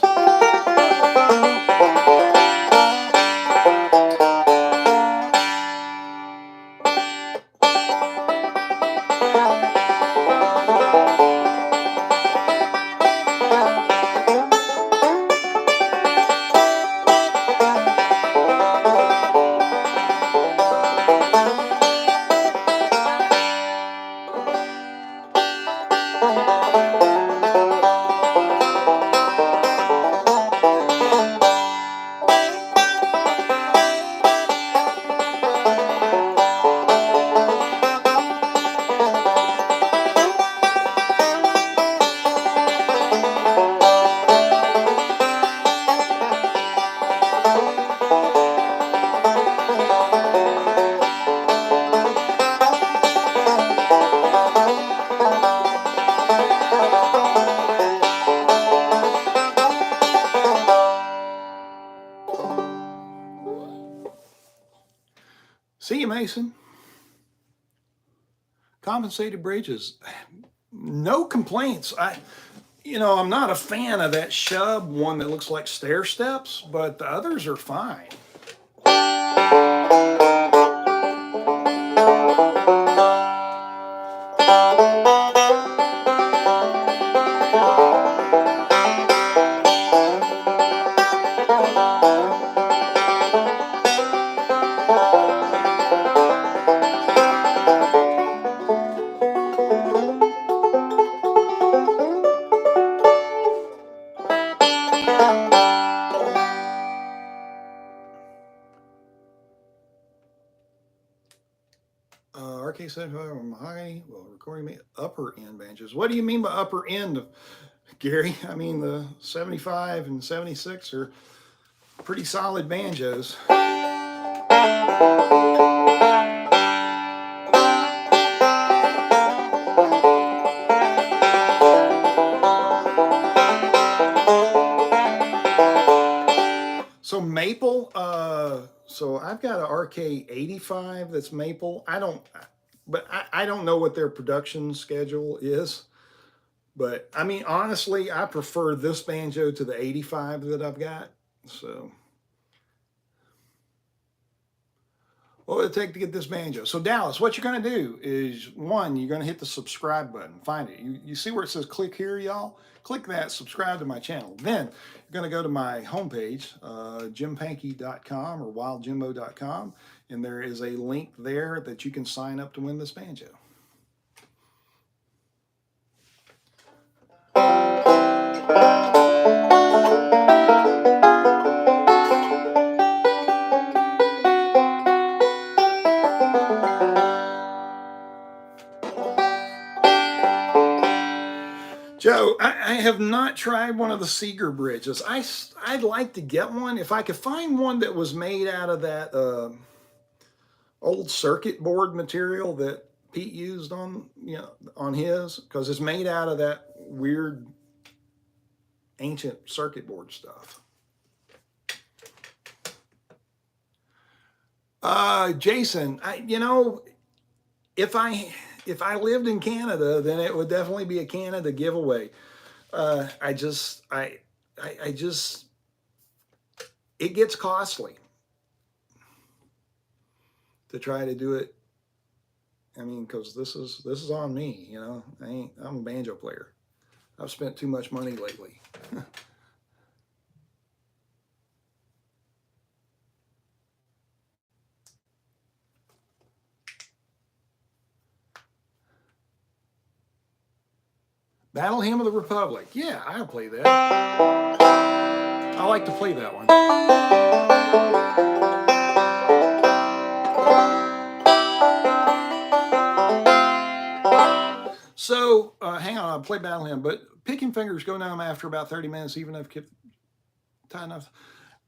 See you, Mason. Compensated bridges, no complaints. I'm not a fan of that Shub one that looks like stair steps, but the others are fine. RK75 Mahogany, well, recording me upper end banjos. What do you mean by upper end, Gary? I mean, the 75 and 76 are pretty solid banjos. So maple, so I've got an RK85 that's maple. I don't know what their production schedule is. But I mean, honestly, I prefer this banjo to the 85 that I've got. So, what would it take to get this banjo? So Dallas, what you're going to do is, one, you're going to hit the subscribe button. Find it. You see where it says click here, y'all? Click that, subscribe to my channel. Then you're going to go to my homepage, jimpanky.com or wildjimbo.com, and there is a link there that you can sign up to win this banjo. Joe, I have not tried one of the Seeger bridges. I'd like to get one. If I could find one that was made out of that old circuit board material that Pete used on his, because it's made out of that weird ancient circuit board stuff. Jason, if I lived in Canada, then it would definitely be a Canada giveaway. It gets costly to try to do it. I mean, because this is on me, I'm a banjo player. I've spent too much money lately. Battle Hymn of the Republic. Yeah, I'll play that. I like to play that one. play battle hymn, but picking fingers go numb after about 30 minutes, even if kept tight enough.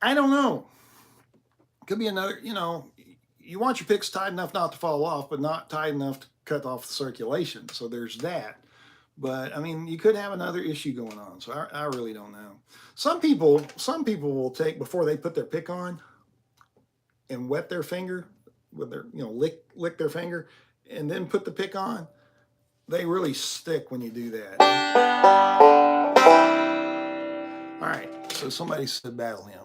I don't know. Could be another, you know, you want your picks tight enough not to fall off, but not tight enough to cut off the circulation. So there's that. But I mean, you could have another issue going on. So I really don't know. Some people will take, before they put their pick on, and wet their finger with their, you know, lick their finger and then put the pick on. They really stick when you do that. All right, so somebody said battle hymn.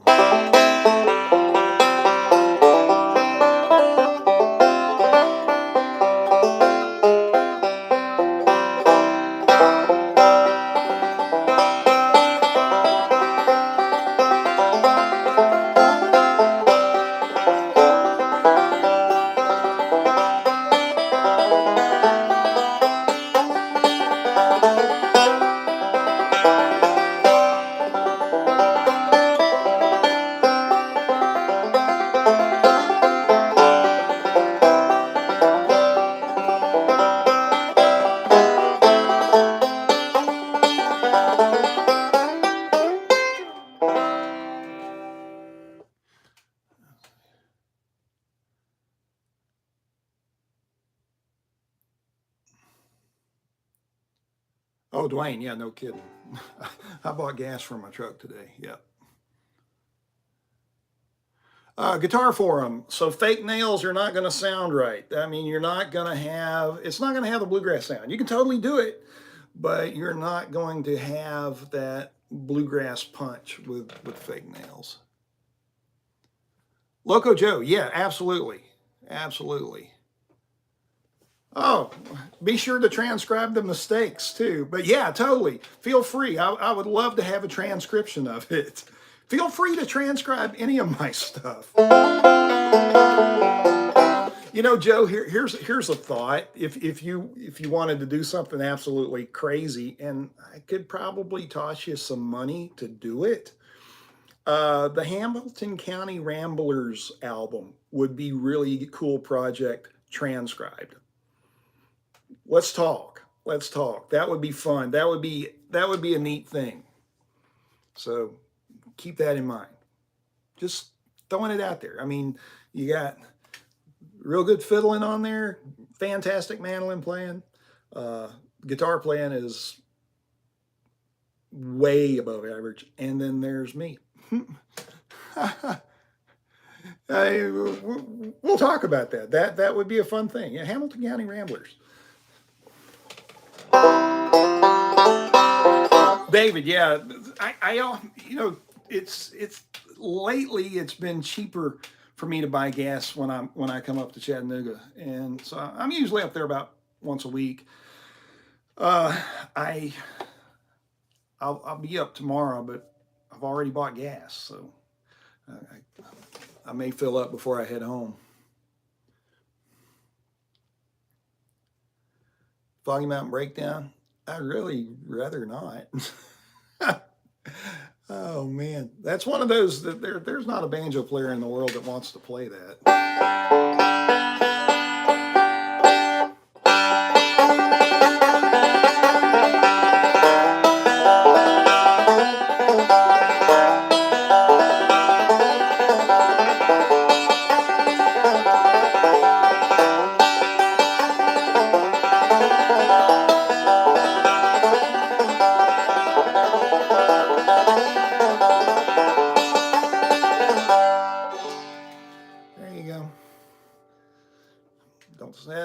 Oh, Dwayne, yeah, no kidding. I bought gas for my truck today. Yep. Guitar forum. So fake nails are not going to sound right. I mean, you're not going to have, it's not going to have the bluegrass sound. You can totally do it, but you're not going to have that bluegrass punch with fake nails. Loco Joe, yeah, absolutely. Absolutely. Oh, be sure to transcribe the mistakes too. But yeah, totally. Feel free. I would love to have a transcription of it. Feel free to transcribe any of my stuff. You know, Joe, here's a thought. If you wanted to do something absolutely crazy, and I could probably toss you some money to do it. The Hamilton County Ramblers album would be really cool project transcribed. Let's talk. Let's talk. That would be fun. That would be a neat thing. So keep that in mind. Just throwing it out there. I mean, you got real good fiddling on there, fantastic mandolin playing. Guitar playing is way above average. And then there's me. We'll talk about that. That would be a fun thing. Yeah, Hamilton County Ramblers. David, yeah, I you know, it's lately it's been cheaper for me to buy gas when I come up to Chattanooga, and so I'm usually up there about once a week. I'll be up tomorrow, but I've already bought gas, so I may fill up before I head home. Foggy Mountain Breakdown. I'd really rather not. Oh man, that's one of those that there's not a banjo player in the world that wants to play that.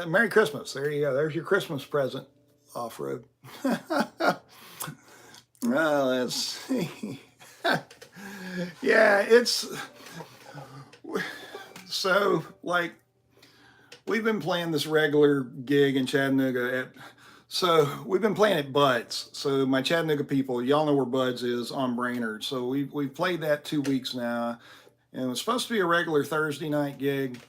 Merry Christmas. There you go. There's your Christmas present off-road. Well, let's see. Yeah, it's so like we've been playing this regular gig in Chattanooga so we've been playing at Bud's. So my Chattanooga people, y'all know where Bud's is on Brainerd. So we've played that 2 weeks now, and it was supposed to be a regular Thursday night gig.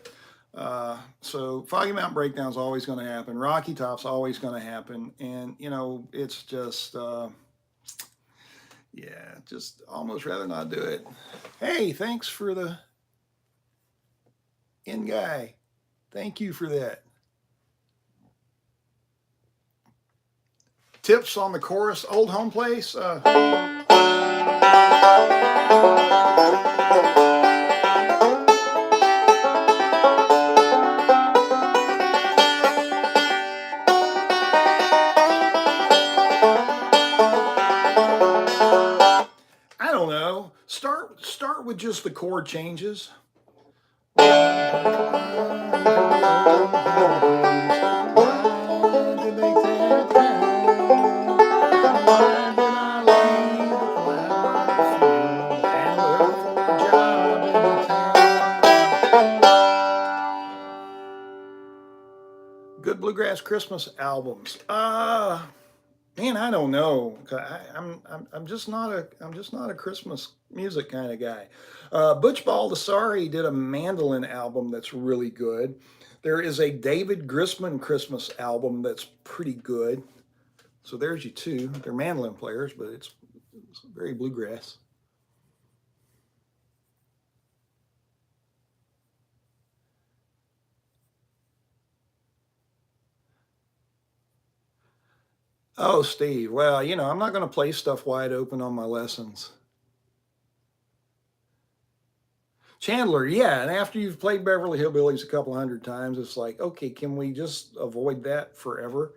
So Foggy Mountain Breakdown is always going to happen. Rocky Top's always going to happen. And, you know, it's just, yeah, just almost rather not do it. Hey, thanks for the in guy. Thank you for that. Tips on the chorus, Old Home Place. I don't know. Start with just the chord changes. Good bluegrass Christmas albums. Man, I don't know. I'm just not a Christmas music kind of guy. Butch Baldassare did a mandolin album that's really good. There is a David Grisman Christmas album that's pretty good. So there's you two. They're mandolin players, but it's very bluegrass. Oh, Steve. Well, you know, I'm not going to play stuff wide open on my lessons. Chandler, yeah. And after you've played Beverly Hillbillies a couple hundred times, it's like, okay, can we just avoid that forever?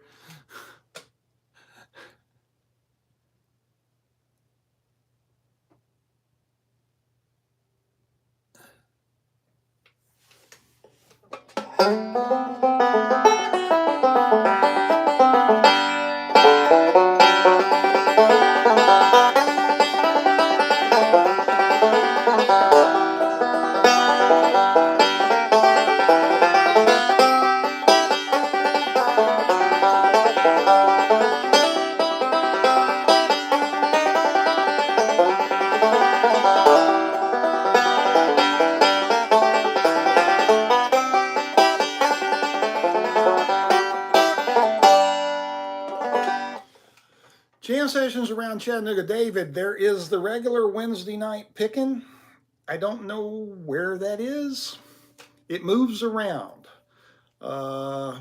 Jam sessions around Chattanooga, David. There is the regular Wednesday night picking. I don't know where that is. It moves around. Uh,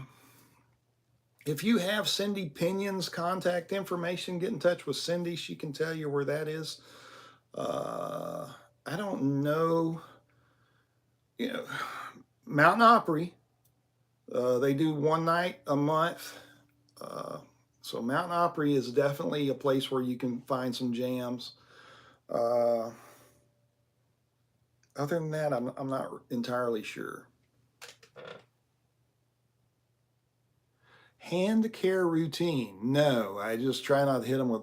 if you have Cindy Pinion's contact information, get in touch with Cindy. She can tell you where that is. I don't know. You know, Mountain Opry. They do one night a month. So Mountain Opry is definitely a place where you can find some jams. Uh, Other than that, I'm not entirely sure. Hand care routine. No, I just try not to hit them with,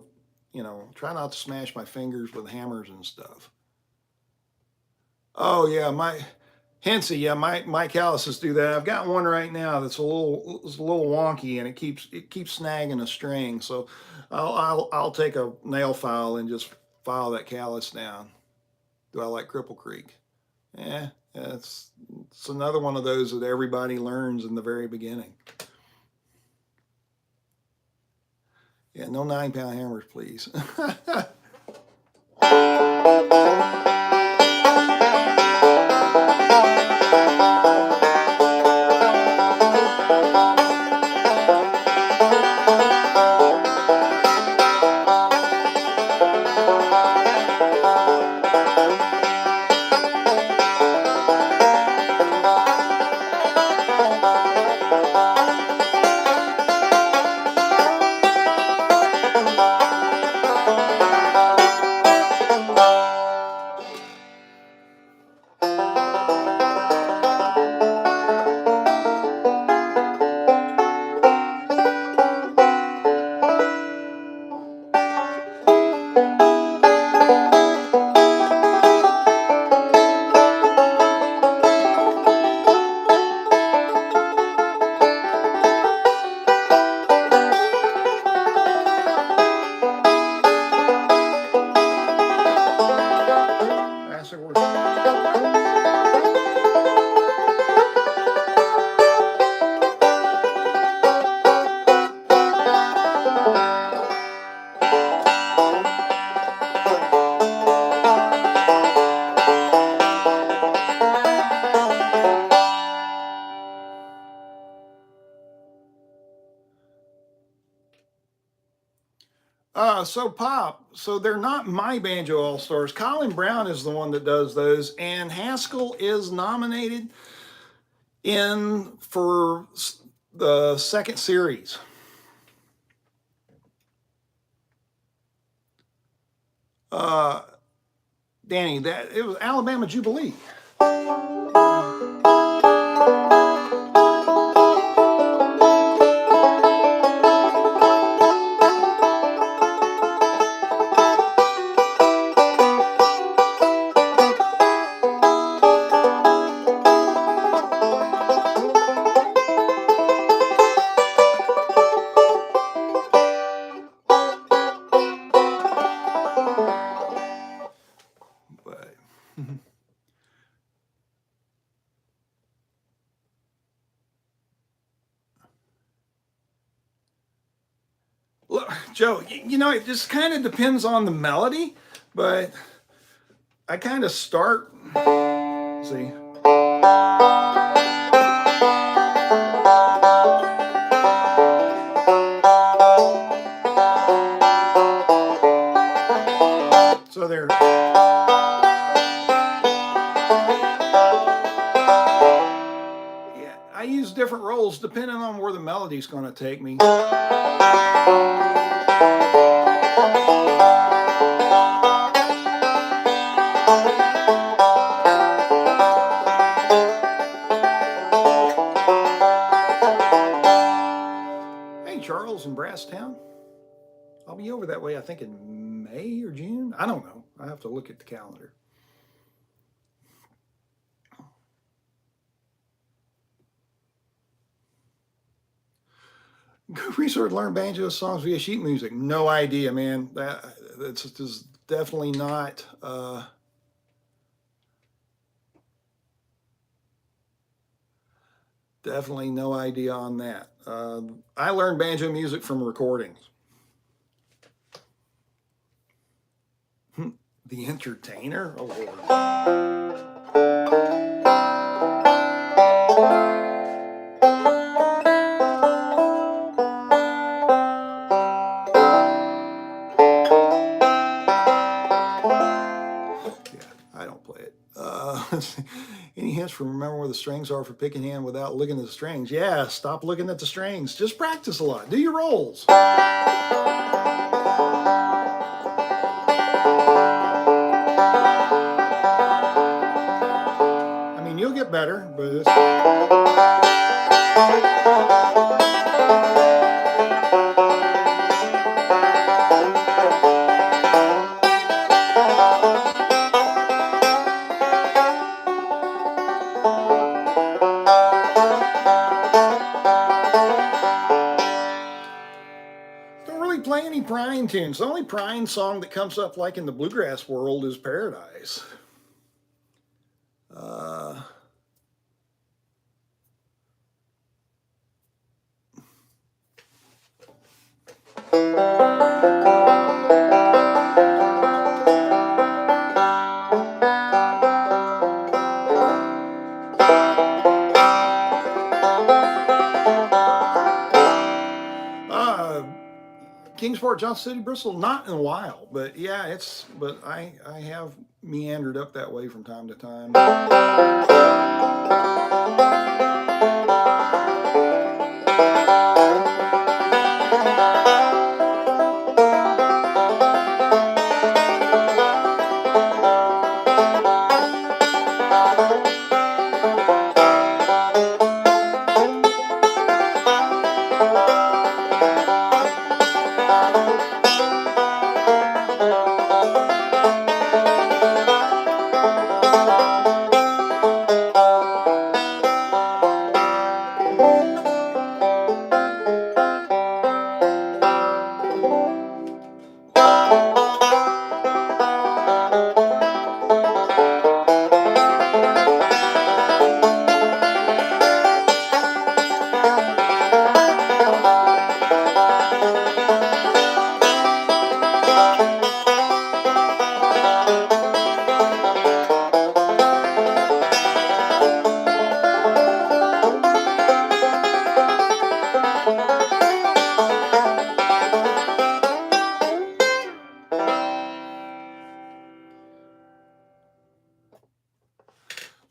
try not to smash my fingers with hammers and stuff. Oh yeah, Hensy, yeah, my calluses do that. I've got one right now that's a little wonky, and it keeps snagging a string. So I'll take a nail file and just file that callus down. Do I like Cripple Creek? Yeah, it's another one of those that everybody learns in the very beginning. Yeah, no 9-pound hammers, please. So Pop, so they're not my Banjo All-Stars. Colin Brown is the one that does those, and Haskell is nominated in for the second series. Danny, that it was Alabama Jubilee. Look, Joe, you know, it just kind of depends on the melody, but I kind of start, see. So there. Yeah, I use different rolls depending on where the melody's going to take me. Hey, Charles in Brasstown. I'll be over that way, I think, in May or June. I don't know. I have to look at the calendar. Good resource to learn banjo songs via sheet music. No idea, man. That's definitely not. Definitely no idea on that. I learned banjo music from recordings. The Entertainer? Oh, Lord. I don't play it. Any hints from remember where the strings are for picking hand without looking at the strings? Yeah, stop looking at the strings. Just practice a lot. Do your rolls. I mean, you'll get better, but it's... Play any Prine tunes. The only Prine song that comes up like in the bluegrass world is Paradise. Kingsport, Johnson City, Bristol, not in a while, but yeah, but I have meandered up that way from time to time.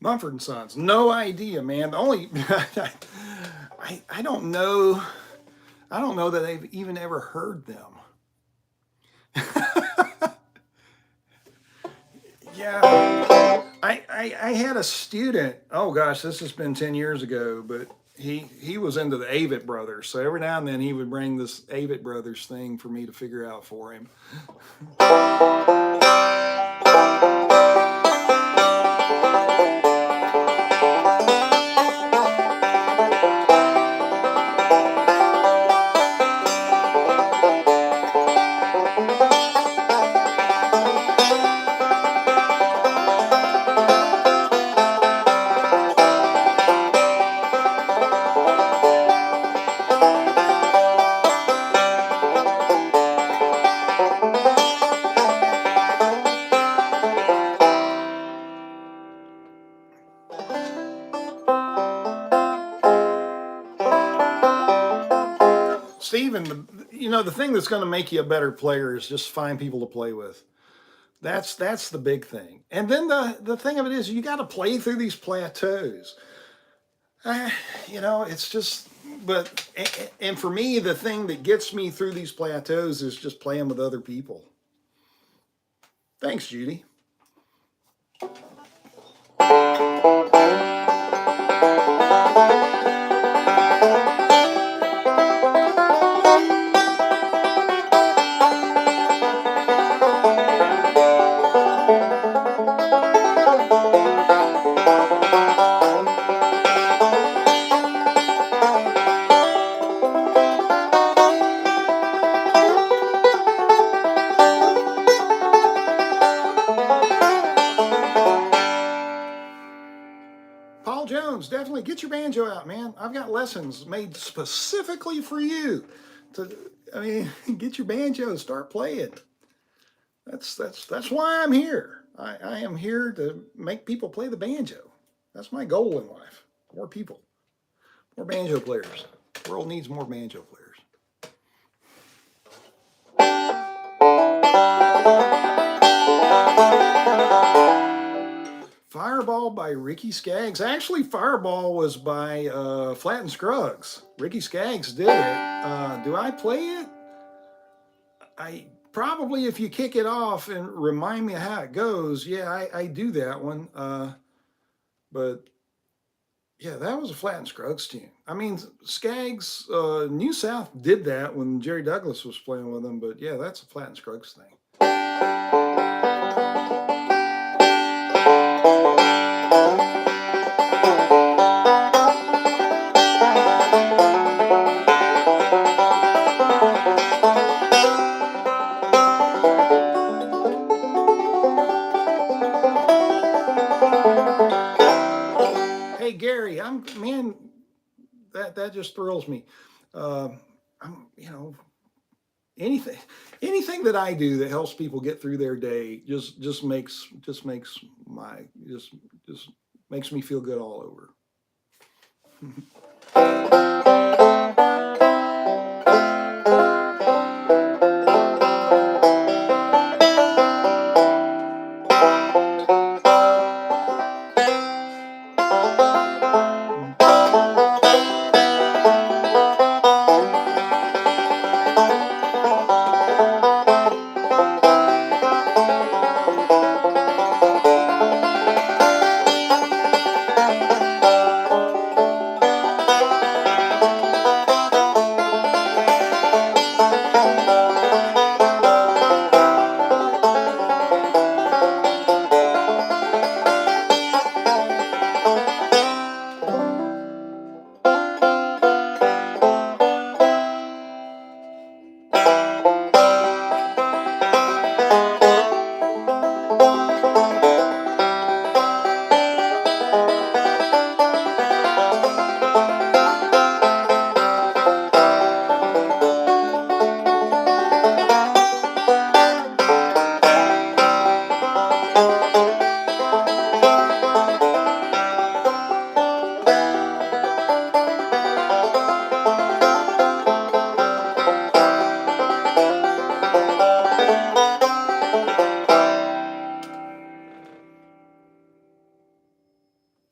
Mumford and Sons. No idea, man. The only I don't know. I don't know that I've even ever heard them. Yeah, I had a student. Oh gosh, this has been 10 years ago, but he was into the Avett Brothers. So every now and then he would bring this Avett Brothers thing for me to figure out for him. Steven, the thing that's going to make you a better player is just find people to play with. That's the big thing. And then the thing of it is you got to play through these plateaus. It's just, and for me, the thing that gets me through these plateaus is just playing with other people. Thanks, Judy. Definitely get your banjo out, man. I've got lessons made specifically for you. Get your banjo, start playing. That's why I'm here. I am here to make people play the banjo. That's my goal in life. More people, more banjo players. The world needs more banjo players. Fireball by Ricky Skaggs. Actually, Fireball was by Flat and Scruggs. Ricky Skaggs did it. Do I play it? I probably, if you kick it off and remind me how it goes, yeah, I do that one. But yeah, that was a Flat and Scruggs tune. I mean, Skaggs, New South did that when Jerry Douglas was playing with them. But yeah, that's a Flat and Scruggs thing. Hey Gary, that just thrills me. Anything that I do that helps people get through their day just makes me feel good all over.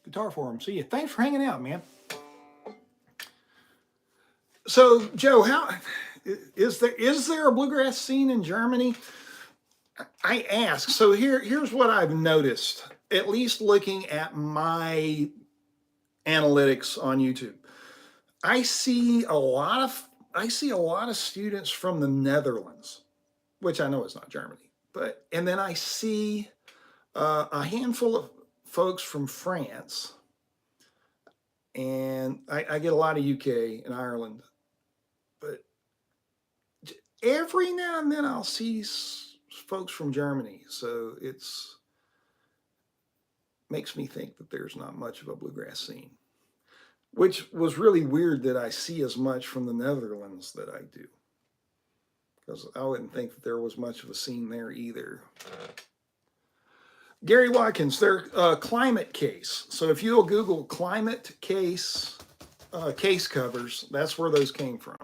Guitar Forum. See you. Thanks for hanging out, man. So, Joe, how is there a bluegrass scene in Germany? I ask. So here's what I've noticed, at least looking at my analytics on YouTube. I see a lot of students from the Netherlands, which I know is not Germany, and then I see a handful of folks from France, and I get a lot of UK and Ireland, but every now and then I'll see folks from Germany. So makes me think that there's not much of a bluegrass scene, which was really weird that I see as much from the Netherlands that I do, because I wouldn't think that there was much of a scene there either. Gary Watkins, their climate case. So if you'll Google climate case case covers, that's where those came from.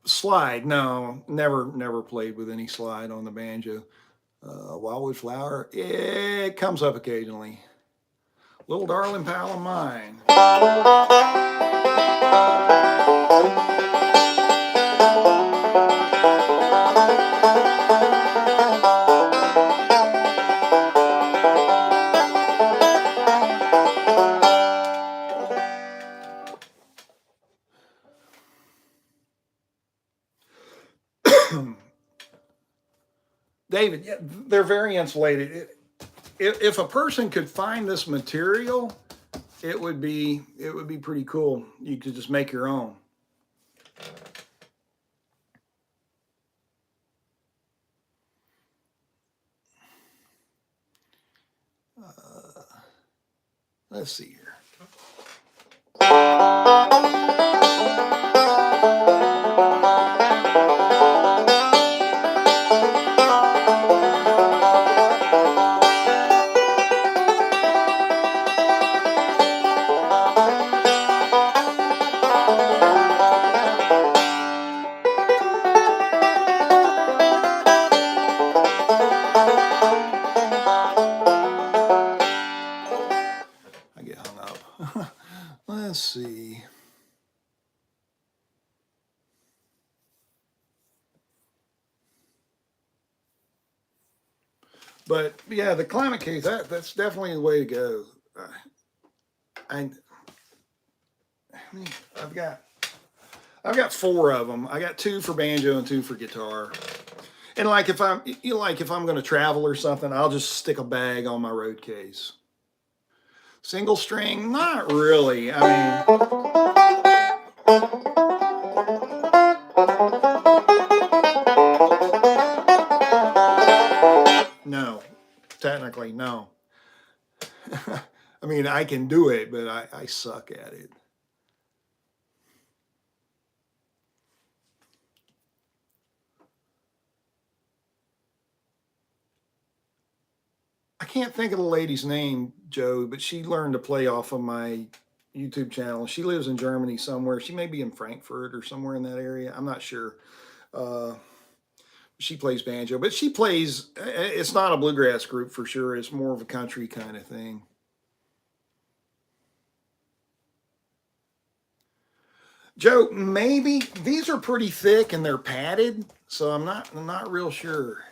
Slide, no, never played with any slide on the banjo. Wildwood Flower, it comes up occasionally. Little darling pal of mine. David, yeah, they're very insulated. If a person could find this material, it would be pretty cool. You could just make your own. Let's see here. Let's see. But yeah, the climate case, that's definitely the way to go. I've got 4 of them. I got 2 for banjo and 2 for guitar. And like if I'm going to travel or something, I'll just stick a bag on my road case. Single string, not really. I mean, no, technically, no. I mean, I can do it, but I suck at it. I can't think of the lady's name, Joe, but she learned to play off of my YouTube channel. She lives in Germany somewhere. She may be in Frankfurt or somewhere in that area. I'm not sure. she plays banjo, but she plays, it's not a bluegrass group for sure. It's more of a country kind of thing. Joe, maybe these are pretty thick and they're padded, so I'm not real sure.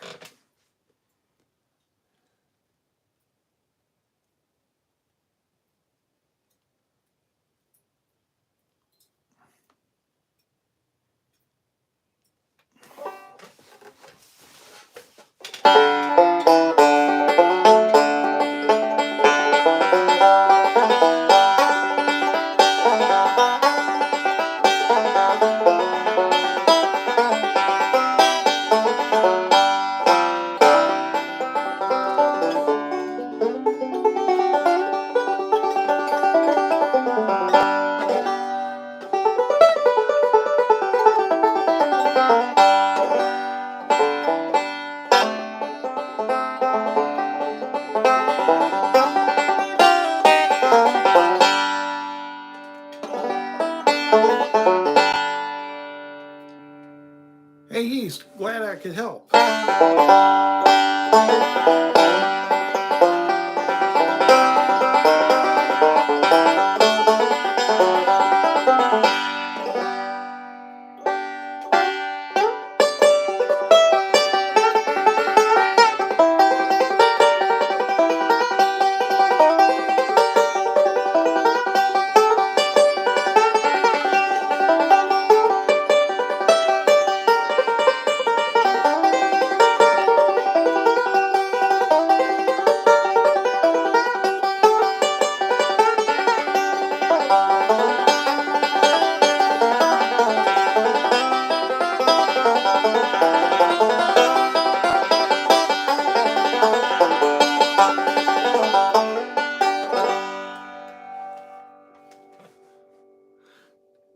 Hey, East, glad I could help.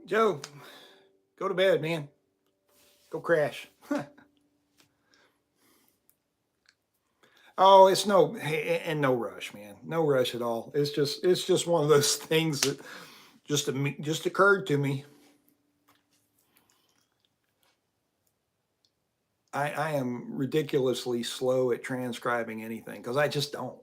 Joe, go to bed, man. Go crash. Oh, it's no and no rush, man. No rush at all. It's just one of those things that just occurred to me. I am ridiculously slow at transcribing anything because I just don't.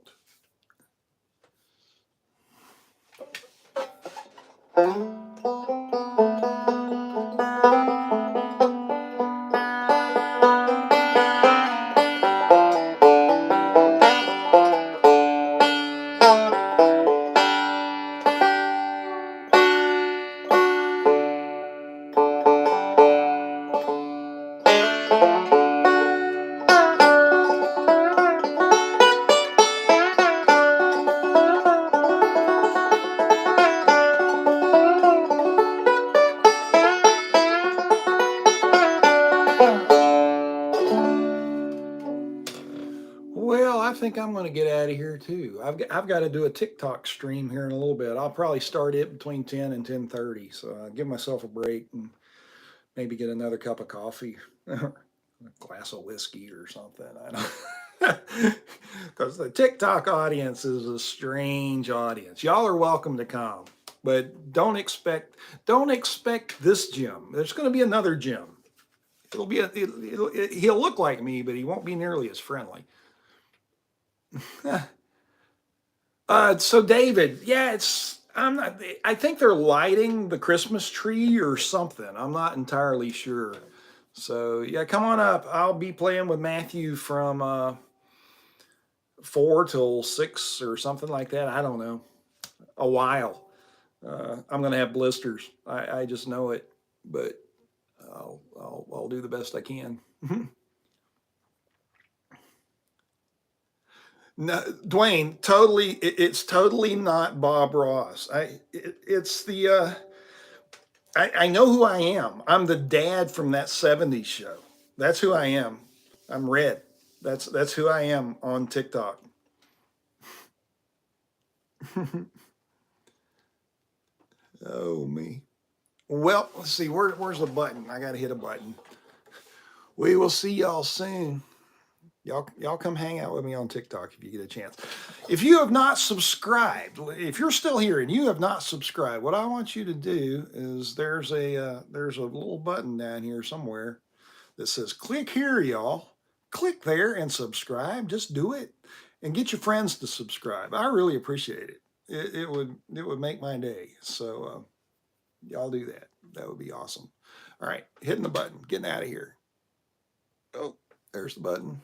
I think I'm going to get out of here too. I've got to do a TikTok stream here in a little bit. I'll probably start it between 10 and 10:30. So I'll give myself a break and maybe get another cup of coffee, a glass of whiskey or something. I don't, because the TikTok audience is a strange audience. Y'all are welcome to come, but don't expect this Jim. There's going to be another Jim. It'll be he'll look like me, but he won't be nearly as friendly. So David, yeah, I'm not, I think they're lighting the Christmas tree or something. I'm not entirely sure. So yeah, come on up. I'll be playing with Matthew from 4 till 6 or something like that. I don't know. A while. I'm gonna have blisters. I just know it, but I'll do the best I can. No, Dwayne, totally. It's totally not Bob Ross. It's the. I know who I am. I'm the dad from that '70s show. That's who I am. I'm Red. That's who I am on TikTok. Oh me. Well, let's see. Where's the button? I got to hit a button. We will see y'all soon. Y'all come hang out with me on TikTok if you get a chance. If you have not subscribed, if you're still here and you have not subscribed, what I want you to do is there's a little button down here somewhere that says, click here, y'all. Click there and subscribe. Just do it and get your friends to subscribe. I really appreciate it. It would make my day. So y'all do that. That would be awesome. All right, hitting the button, getting out of here. Oh, there's the button.